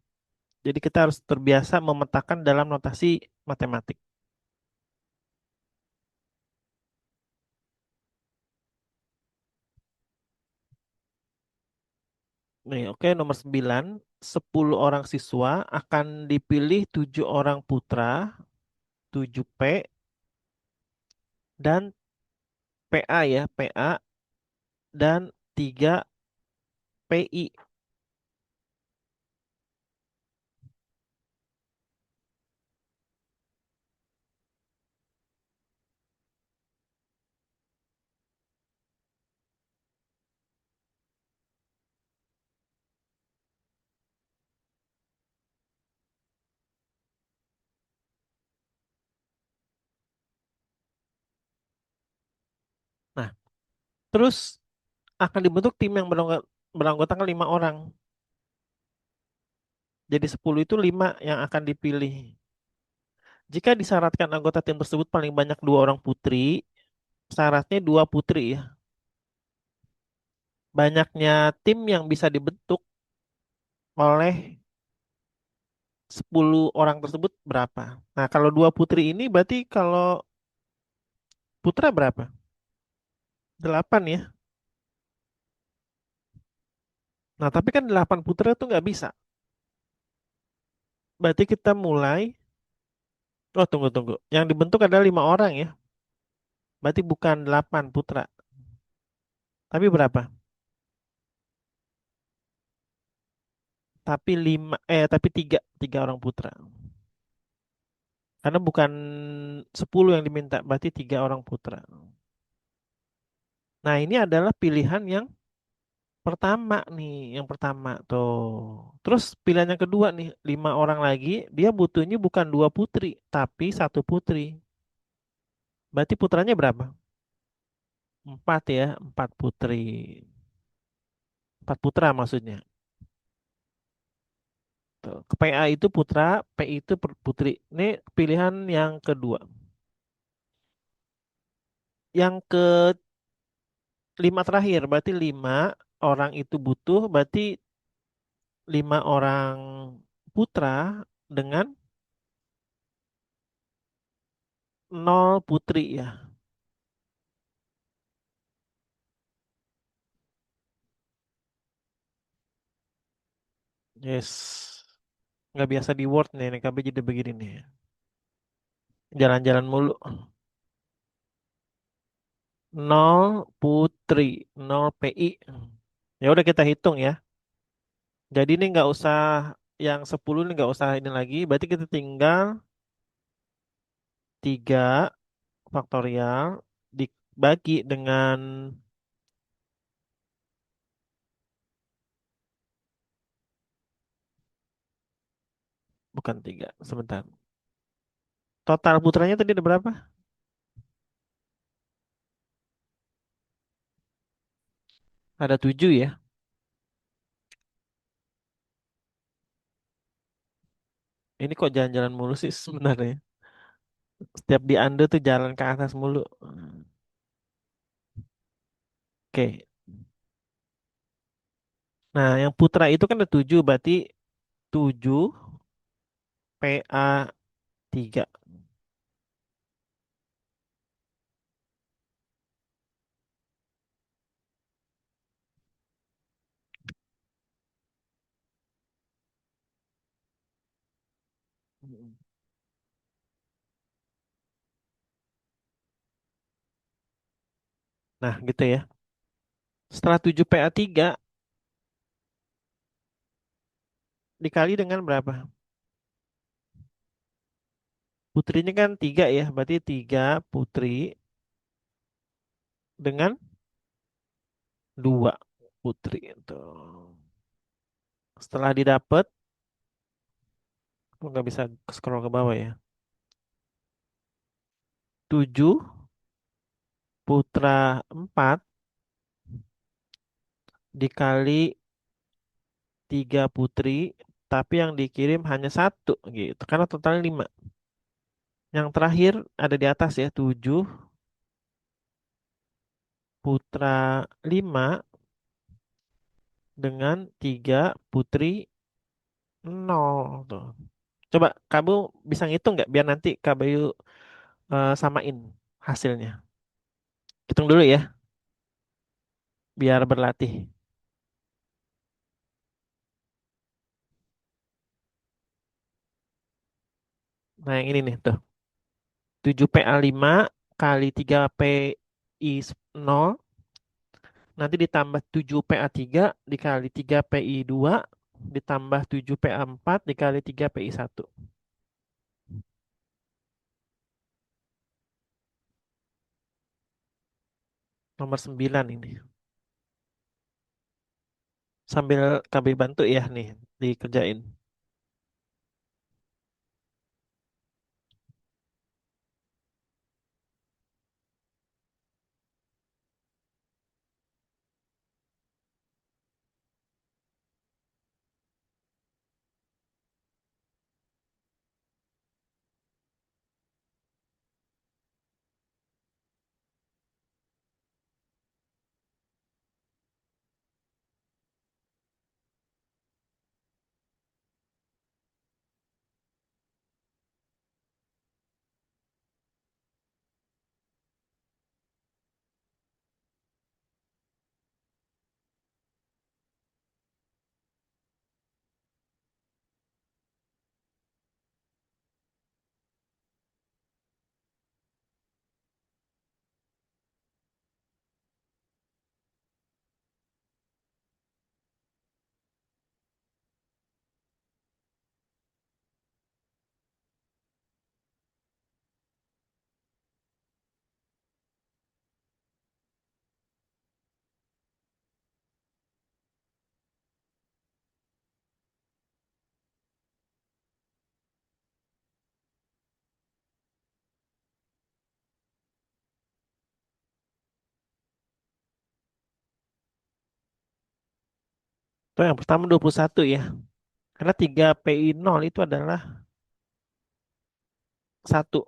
Jadi kita harus terbiasa memetakan dalam notasi matematik. Nih, oke, nomor 9, 10 orang siswa akan dipilih 7 orang putra, 7 P, dan PA ya, PA, dan 3 PI. Nah, terus akan dibentuk tim yang beranggotakan 5 orang. Jadi 10 itu 5 yang akan dipilih. Jika disyaratkan anggota tim tersebut paling banyak 2 orang putri, syaratnya 2 putri ya. Banyaknya tim yang bisa dibentuk oleh 10 orang tersebut berapa? Nah, kalau 2 putri ini berarti kalau putra berapa? 8 ya. Nah, tapi kan 8 putra itu nggak bisa. Berarti kita mulai, oh tunggu, tunggu. Yang dibentuk adalah 5 orang ya. Berarti bukan 8 putra. Tapi berapa? Tapi tiga orang putra. Karena bukan 10 yang diminta, berarti 3 orang putra. Nah, ini adalah pilihan yang pertama nih, yang pertama tuh. Terus pilihan yang kedua nih, 5 orang lagi, dia butuhnya bukan 2 putri, tapi 1 putri. Berarti putranya berapa? 4 ya, 4 putri. 4 putra maksudnya. Tuh. PA itu putra, PI itu putri. Ini pilihan yang kedua. Yang kelima terakhir, berarti 5 orang itu butuh, berarti 5 orang putra dengan 0 putri ya. Yes. Nggak biasa di Word nih, NKB jadi begini nih. Jalan-jalan mulu. 0 putri, 0 PI. Ya udah kita hitung ya. Jadi ini nggak usah yang 10 ini nggak usah ini lagi. Berarti kita tinggal 3 faktorial dibagi dengan, bukan 3, sebentar. Total putranya tadi ada berapa? Ada 7 ya. Ini kok jalan-jalan mulu sih sebenarnya. Setiap di Anda tuh jalan ke atas mulu. Oke. Nah, yang putra itu kan ada 7, berarti 7 PA 3. Nah, gitu ya. Setelah 7 PA 3 dikali dengan berapa? Putrinya kan 3 ya, berarti 3 putri dengan 2 putri itu. Setelah didapat, nggak bisa scroll ke bawah ya. 7 putra 4 dikali 3 putri, tapi yang dikirim hanya 1 gitu. Karena total 5. Yang terakhir ada di atas ya, 7 putra 5 dengan 3 putri 0 tuh. Coba kamu bisa ngitung nggak biar nanti Kak Bayu samain hasilnya. Hitung dulu ya, biar berlatih. Nah, yang ini nih tuh. 7PA5 kali 3PI0 nanti ditambah 7PA3 dikali 3PI2 ditambah 7PA4 dikali 3PI1. Nomor 9 ini. Sambil kami bantu ya nih dikerjain. Tuh yang pertama 21 ya. Karena 3PI0 itu adalah satu.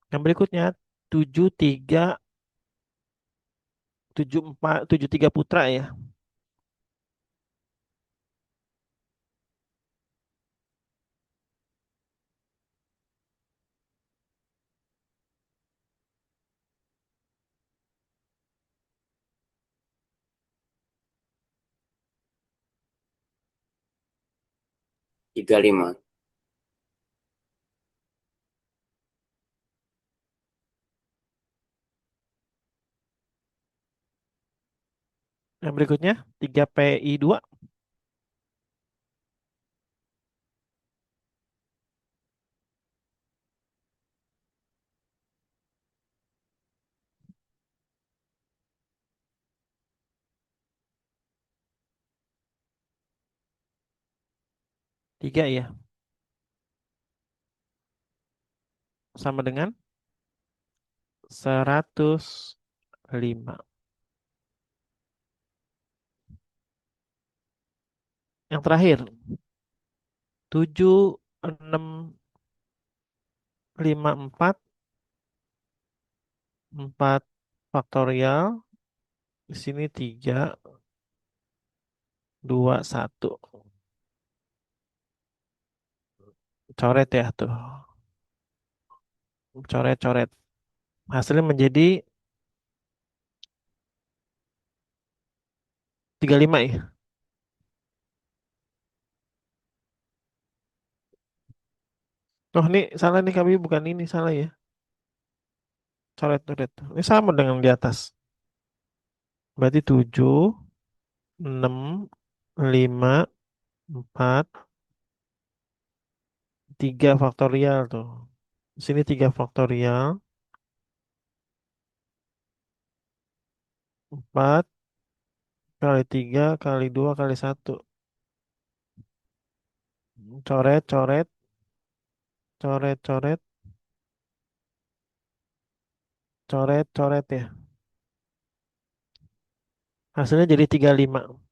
Yang berikutnya 73 putra ya. 35. Yang berikutnya 3PI2. 3 ya. Sama dengan 105. Yang terakhir 7654 4 faktorial. Di sini 321. Coret ya tuh. Coret-coret. Hasilnya menjadi 35 ya. Oh, ini salah nih kami bukan ini salah ya. Coret-coret. Ini sama dengan di atas. Berarti 7 6 5 4 3 faktorial tuh. Di sini 3 faktorial. 4 kali 3 kali 2 kali 1. Coret, coret, coret, coret, coret, coret ya. Hasilnya jadi 35.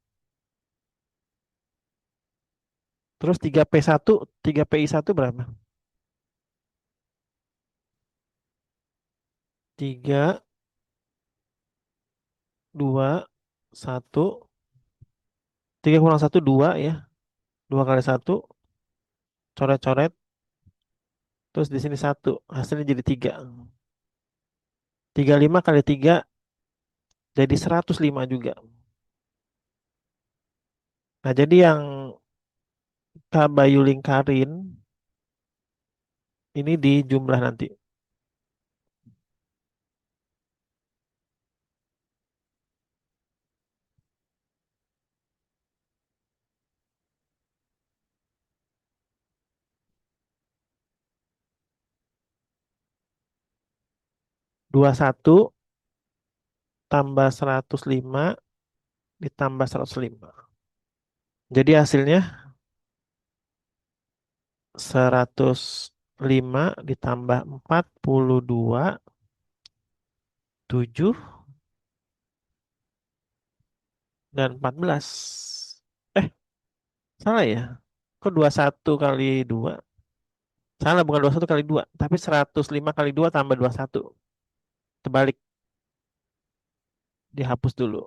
Terus 3P1, 3PI1 berapa? 3, 2, 1. 3 kurang 1, 2 ya. 2 kali 1, coret-coret. Terus di sini 1. Hasilnya jadi 3. 35 kali 3 jadi 105 juga. Nah, jadi yang Kak Bayu lingkarin Ini di jumlah nanti. 21 tambah 105 ditambah 105. Jadi hasilnya 105 ditambah 42, 7, dan 14. Eh, salah ya? Kok 21 kali 2? Salah, bukan 21 kali 2, tapi 105 kali 2 tambah 21. Terbalik, dihapus dulu.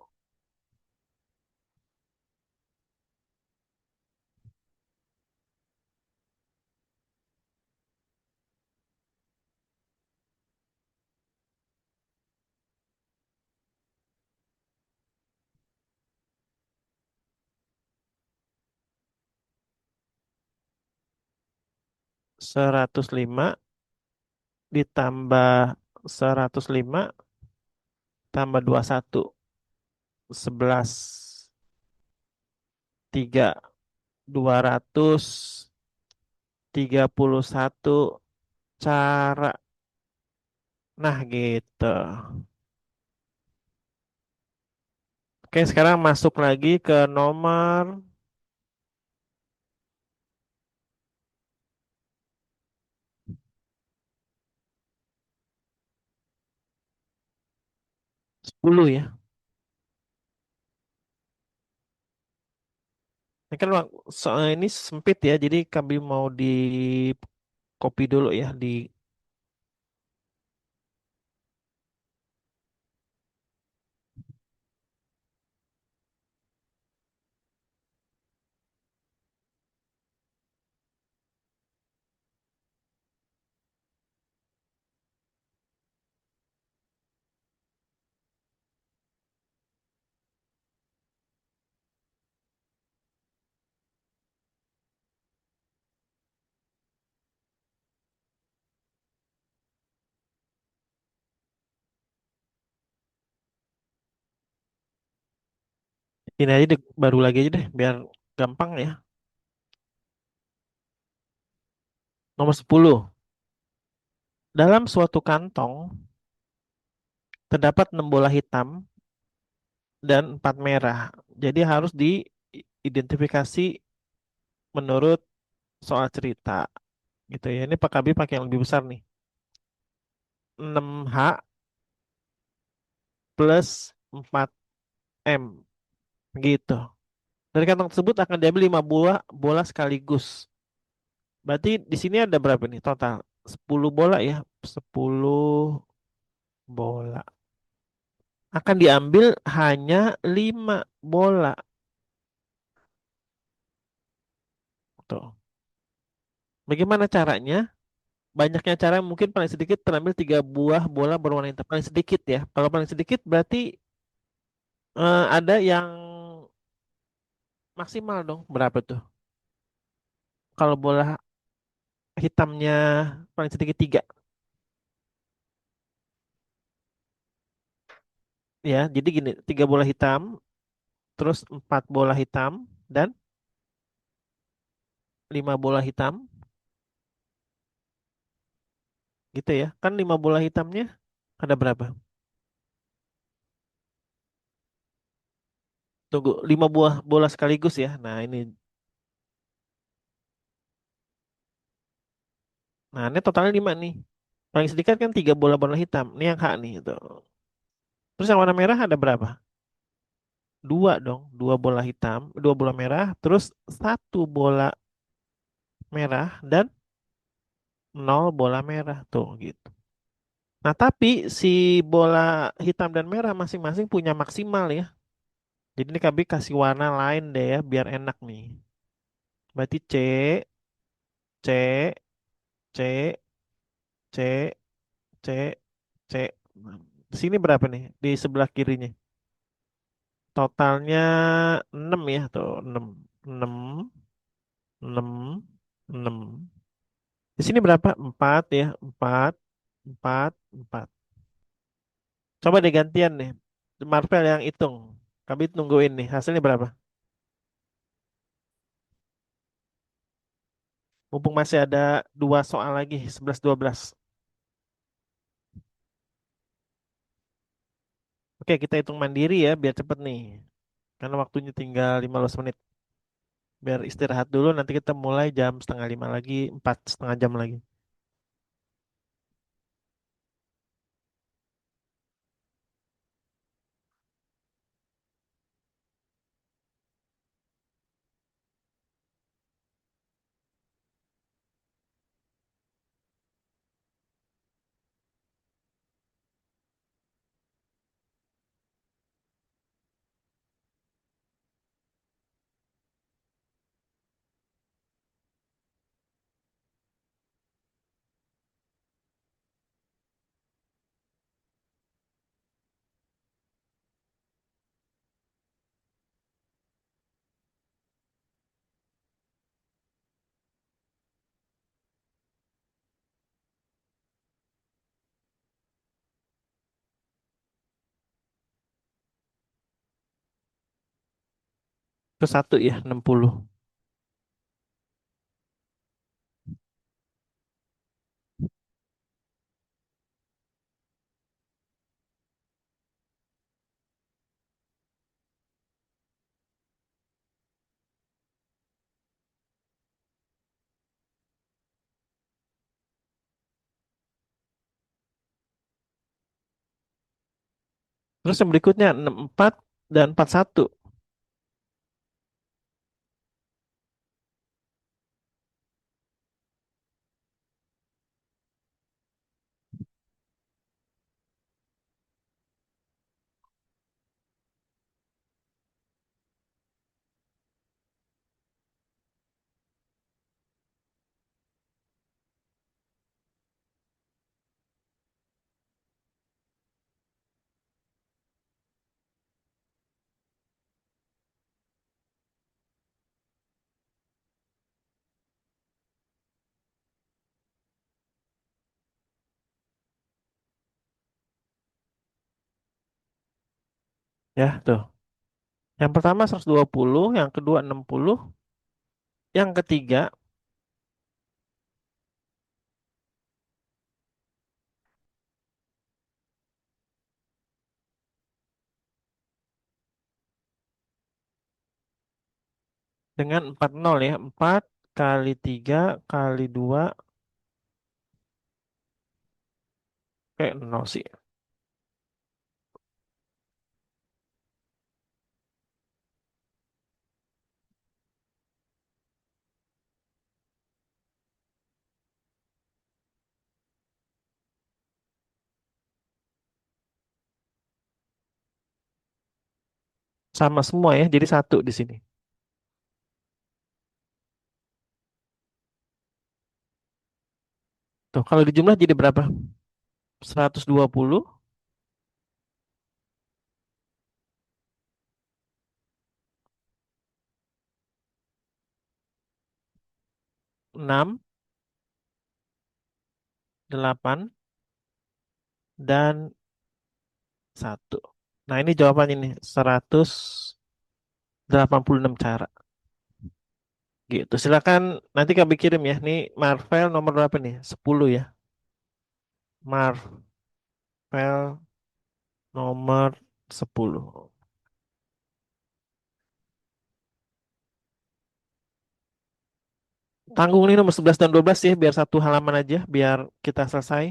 105 ditambah 105 tambah 21. 11. 3. 231 cara. Nah, gitu. Oke, sekarang masuk lagi ke nomor 10 ya. Ini kan soal ini sempit ya, jadi kami mau di copy dulu ya di ini aja deh, baru lagi aja deh biar gampang ya. Nomor 10. Dalam suatu kantong terdapat 6 bola hitam dan 4 merah. Jadi harus diidentifikasi menurut soal cerita gitu ya. Ini Pak Kabi pakai yang lebih besar nih. 6H plus 4M gitu. Dari kantong tersebut akan diambil 5 buah bola sekaligus. Berarti di sini ada berapa nih total? 10 bola ya. 10 bola. Akan diambil hanya 5 bola. Tuh. Bagaimana caranya? Banyaknya cara mungkin paling sedikit terambil 3 buah bola berwarna hitam. Paling sedikit ya. Kalau paling sedikit berarti ada yang maksimal dong. Berapa tuh? Kalau bola hitamnya paling sedikit 3. Ya, jadi gini, 3 bola hitam, terus 4 bola hitam, dan 5 bola hitam, gitu ya. Kan 5 bola hitamnya ada berapa? Tunggu, 5 buah bola sekaligus ya. Nah, ini. Nah, ini totalnya 5 nih. Paling sedikit kan 3 bola-bola hitam. Ini yang hak nih. Itu. Terus yang warna merah ada berapa? 2 dong. 2 bola hitam, 2 bola merah, terus 1 bola merah, dan 0 bola merah. Tuh, gitu. Nah, tapi si bola hitam dan merah masing-masing punya maksimal ya. Jadi ini KB kasih warna lain deh ya, biar enak nih. Berarti C, C, C, C, C. Di sini berapa nih? Di sebelah kirinya. Totalnya 6 ya, tuh 6, 6, 6, 6. Di sini berapa? 4 ya. 4, 4, 4. Coba deh gantian nih. Marvel yang hitung. Kami nungguin nih. Hasilnya berapa? Mumpung masih ada dua soal lagi. 11-12. Oke, kita hitung mandiri ya. Biar cepet nih. Karena waktunya tinggal 15 menit. Biar istirahat dulu. Nanti kita mulai jam setengah 5 lagi. 4 setengah jam lagi. Ke satu ya. 60. Terus yang berikutnya 64 dan 41. Ya, tuh. Yang pertama 120, yang kedua 60, yang ketiga dengan 40 ya. 4 kali 3 kali 2 kayak 0 sih. Sama semua ya, jadi satu di sini. Tuh, kalau dijumlah jadi berapa? 120, 6, 8, dan 1. Nah, ini jawabannya nih, 186 cara. Gitu. Silakan nanti kami kirim ya. Nih Marvel nomor berapa nih? 10 ya. Marvel nomor 10. Tanggung nih nomor 11 dan 12 ya, biar satu halaman aja, biar kita selesai.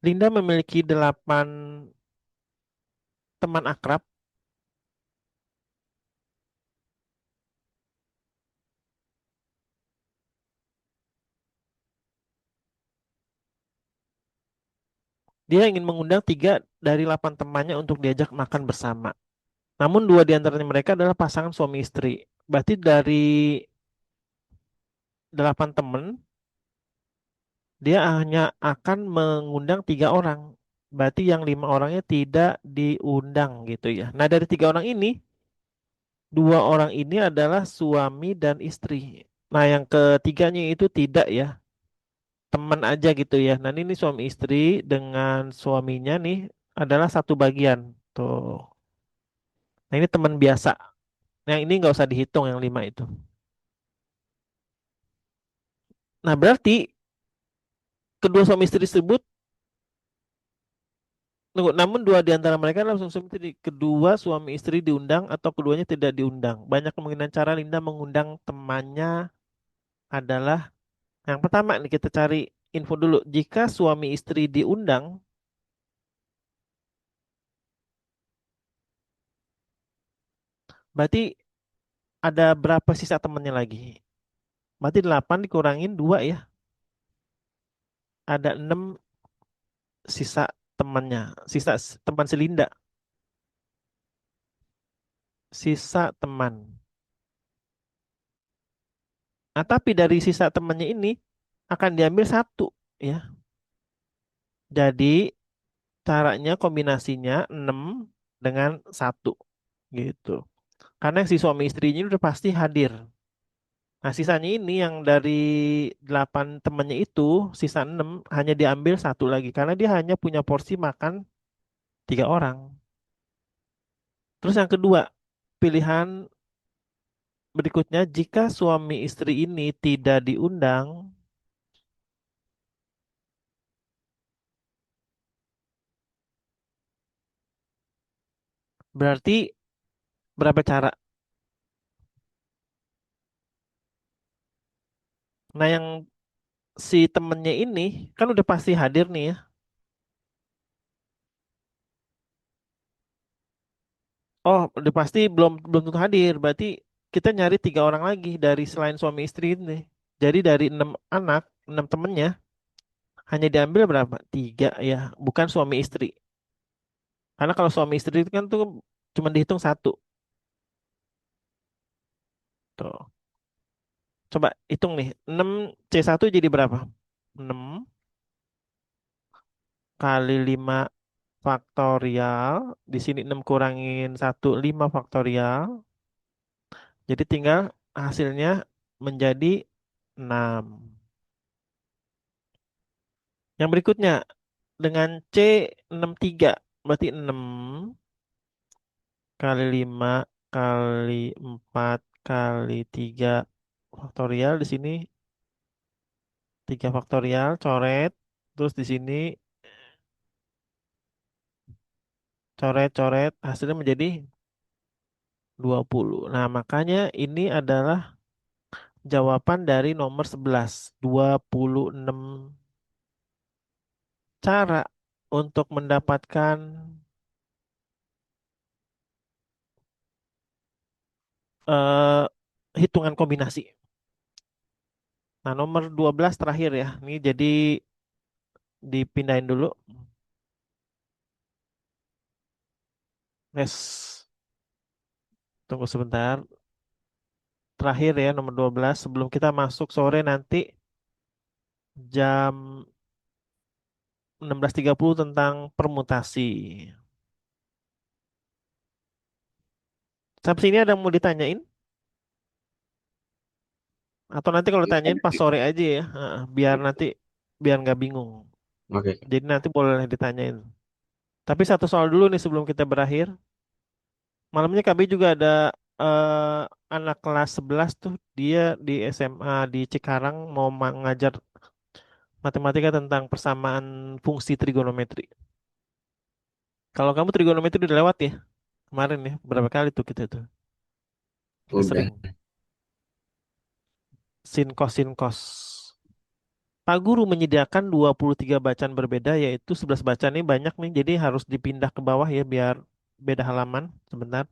Linda memiliki 8 teman akrab. Dia ingin mengundang 3 dari 8 temannya untuk diajak makan bersama. Namun dua di antaranya mereka adalah pasangan suami istri. Berarti dari 8 teman, dia hanya akan mengundang 3 orang. Berarti yang 5 orangnya tidak diundang gitu ya. Nah dari 3 orang ini, 2 orang ini adalah suami dan istri. Nah yang ketiganya itu tidak ya, teman aja gitu ya. Nah ini suami istri dengan suaminya nih adalah satu bagian. Tuh. Nah ini teman biasa. Yang ini nggak usah dihitung yang 5 itu. Nah berarti kedua suami istri tersebut, tunggu, namun dua di antara mereka langsung suami istri. Kedua suami istri diundang atau keduanya tidak diundang. Banyak kemungkinan cara Linda mengundang temannya adalah yang pertama nih kita cari info dulu. Jika suami istri diundang, berarti ada berapa sisa temannya lagi? Berarti 8 dikurangin 2 ya. Ada 6 sisa temannya. Sisa teman selinda. Sisa teman. Nah, tapi dari sisa temannya ini akan diambil satu ya. Jadi caranya kombinasinya 6 dengan satu gitu. Karena si suami istrinya udah pasti hadir. Nah, sisanya ini yang dari 8 temannya itu, sisa 6 hanya diambil satu lagi. Karena dia hanya punya porsi makan 3 orang. Terus yang kedua, pilihan berikutnya, jika suami istri ini tidak diundang, berarti berapa cara? Nah, yang si temennya ini kan udah pasti hadir nih ya. Oh, udah pasti belum belum tentu hadir. Berarti kita nyari 3 orang lagi dari selain suami istri ini. Jadi dari 6 anak, 6 temennya hanya diambil berapa? 3 ya, bukan suami istri. Karena kalau suami istri itu kan tuh cuma dihitung satu. Tuh. Coba hitung nih. 6 C1 jadi berapa? 6 kali 5 faktorial. Di sini 6 kurangin 1, 5 faktorial. Jadi tinggal hasilnya menjadi 6. Yang berikutnya dengan C63 berarti 6 kali 5 kali 4 kali 3 faktorial, di sini 3 faktorial coret, terus di sini coret-coret hasilnya menjadi 20. Nah, makanya ini adalah jawaban dari nomor 11. 26 cara untuk mendapatkan eh, hitungan kombinasi. Nah, nomor 12 terakhir ya. Ini jadi dipindahin dulu. Yes, tunggu sebentar. Terakhir ya, nomor 12 sebelum kita masuk sore nanti jam 16.30 tentang permutasi. Sampai sini ada yang mau ditanyain? Atau nanti kalau ditanyain pas sore aja ya, biar nanti biar nggak bingung. Oke. Jadi nanti boleh ditanyain. Tapi satu soal dulu nih sebelum kita berakhir. Malamnya KB juga ada eh, anak kelas 11 tuh, dia di SMA di Cikarang mau ngajar matematika tentang persamaan fungsi trigonometri. Kalau kamu trigonometri udah lewat ya kemarin ya, berapa kali tuh kita tuh? Kita Udah. sering sin cos sin cos. Pak Guru menyediakan 23 bacaan berbeda, yaitu 11 bacaan ini banyak nih, jadi harus dipindah ke bawah ya biar beda halaman. Sebentar.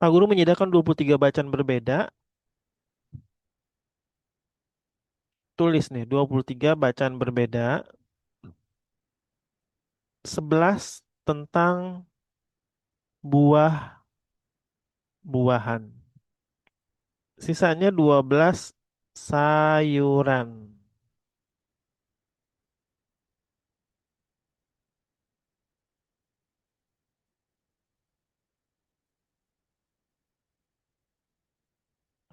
Pak Guru menyediakan 23 bacaan berbeda. Tulis nih, 23 bacaan berbeda. 11 tentang buah-buahan. Sisanya 12 sayuran.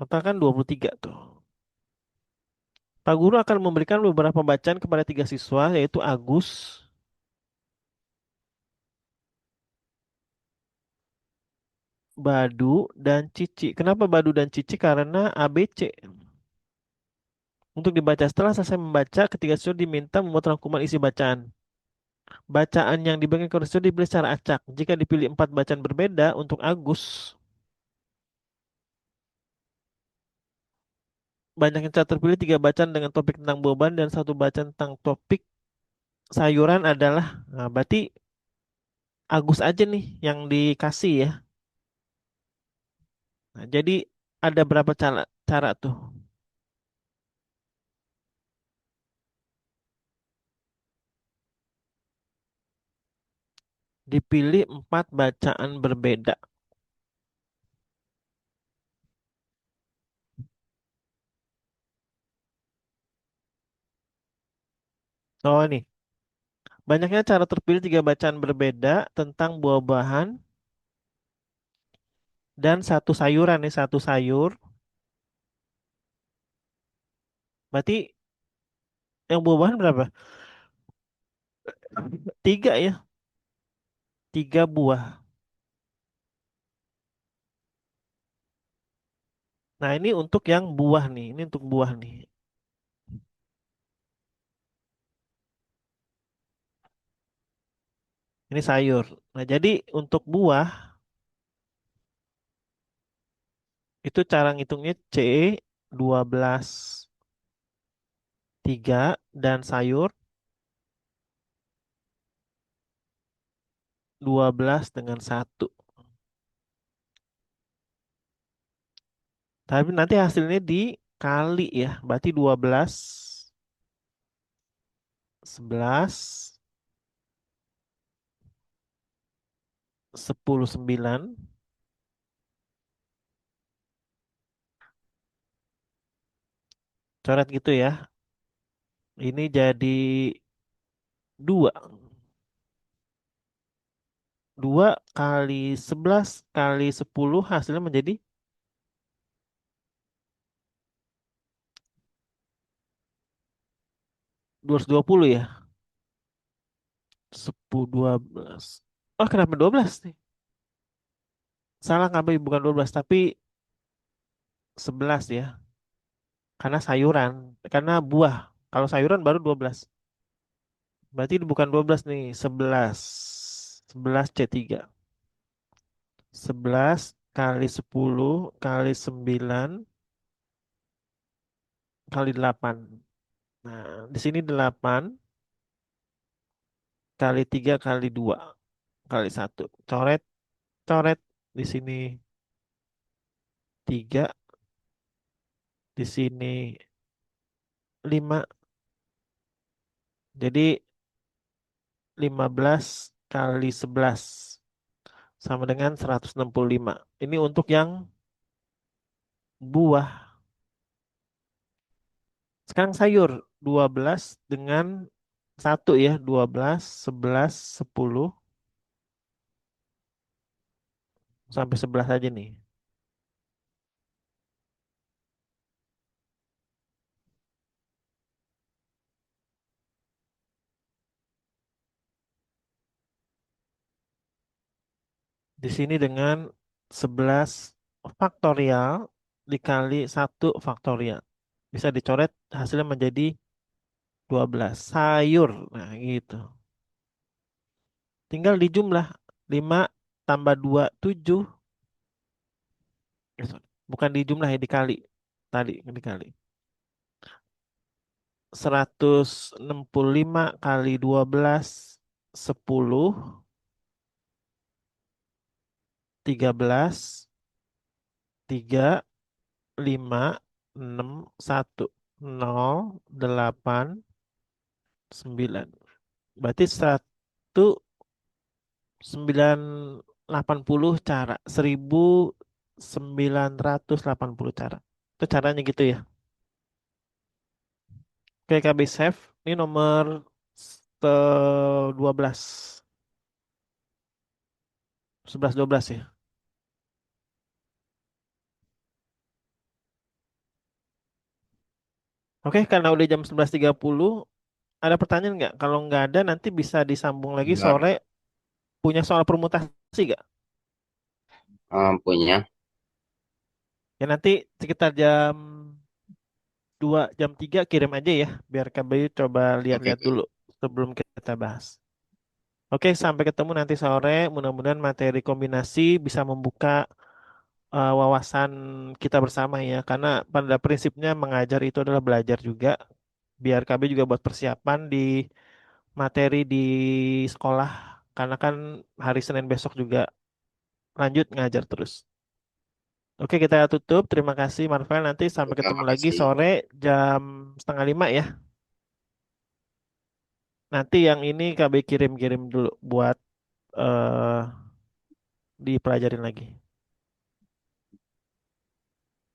Total kan 23 tuh. Pak Guru akan memberikan beberapa bacaan kepada tiga siswa, yaitu Agus, Badu, dan Cici. Kenapa Badu dan Cici? Karena ABC. Untuk dibaca setelah selesai membaca, ketiga siswa diminta membuat rangkuman isi bacaan. Bacaan yang dibagikan ke siswa dipilih secara acak. Jika dipilih empat bacaan berbeda untuk Agus, banyaknya cara terpilih tiga bacaan dengan topik tentang beban dan satu bacaan tentang topik sayuran adalah, nah, berarti Agus aja nih yang dikasih ya. Nah, jadi ada berapa cara tuh? Dipilih empat bacaan berbeda. Oh nih, banyaknya cara terpilih tiga bacaan berbeda tentang buah-buahan dan satu sayuran nih, satu sayur. Berarti yang buah-buahan berapa? Tiga ya, tiga buah. Nah ini untuk yang buah nih, ini untuk buah nih. Ini sayur. Nah jadi untuk buah itu cara ngitungnya C 12 3 dan sayur 12 dengan satu. Tapi nanti hasilnya dikali ya. Berarti 12 11 10 9. Coret gitu ya. Ini jadi 2. 2 kali 11 kali 10 hasilnya menjadi 220 ya. 10 12. Oh, kenapa 12 nih? Salah ngambil bukan 12 tapi 11 ya. Karena sayuran, karena buah. Kalau sayuran baru 12. Berarti ini bukan 12 nih, 11. 11 C3. 11 kali 10 kali 9 kali 8. Nah, di sini 8 kali 3 kali 2 kali satu. Coret, coret. Di sini 3, di sini 5. Jadi 15 kali 11 sama dengan 165. Ini untuk yang buah. Sekarang sayur 12 dengan satu ya, 12 11 10 sampai 11 aja nih. Di sini dengan 11 faktorial dikali satu faktorial. Bisa dicoret hasilnya menjadi 12 sayur. Nah, gitu. Tinggal dijumlah 5 tambah 2 7. Sorry. Bukan dijumlah ya dikali. Tadi dikali. 165 kali 12 10 13 tiga, lima, enam, satu, nol, delapan, sembilan. Berarti 1980 cara. 1980 cara. Itu caranya gitu ya. Oke, KB Save. Ini nomor 12. 11-12 ya. Oke, karena udah jam 11.30, ada pertanyaan nggak? Kalau nggak ada, nanti bisa disambung lagi Enggak. sore. Punya soal permutasi nggak? Punya. Ya nanti sekitar jam 2, jam 3 kirim aja ya. Biar KBU coba Oke, lihat-lihat oke. dulu sebelum kita bahas. Oke, sampai ketemu nanti sore. Mudah-mudahan materi kombinasi bisa membuka wawasan kita bersama ya. Karena pada prinsipnya mengajar itu adalah belajar juga. Biar KB juga buat persiapan di materi di sekolah. Karena kan hari Senin besok juga lanjut ngajar terus. Oke, kita tutup. Terima kasih, Marvel. Nanti sampai Oke, ketemu lagi makasih. sore jam setengah 5 ya. Nanti yang ini KB kirim-kirim dulu buat eh dipelajarin lagi.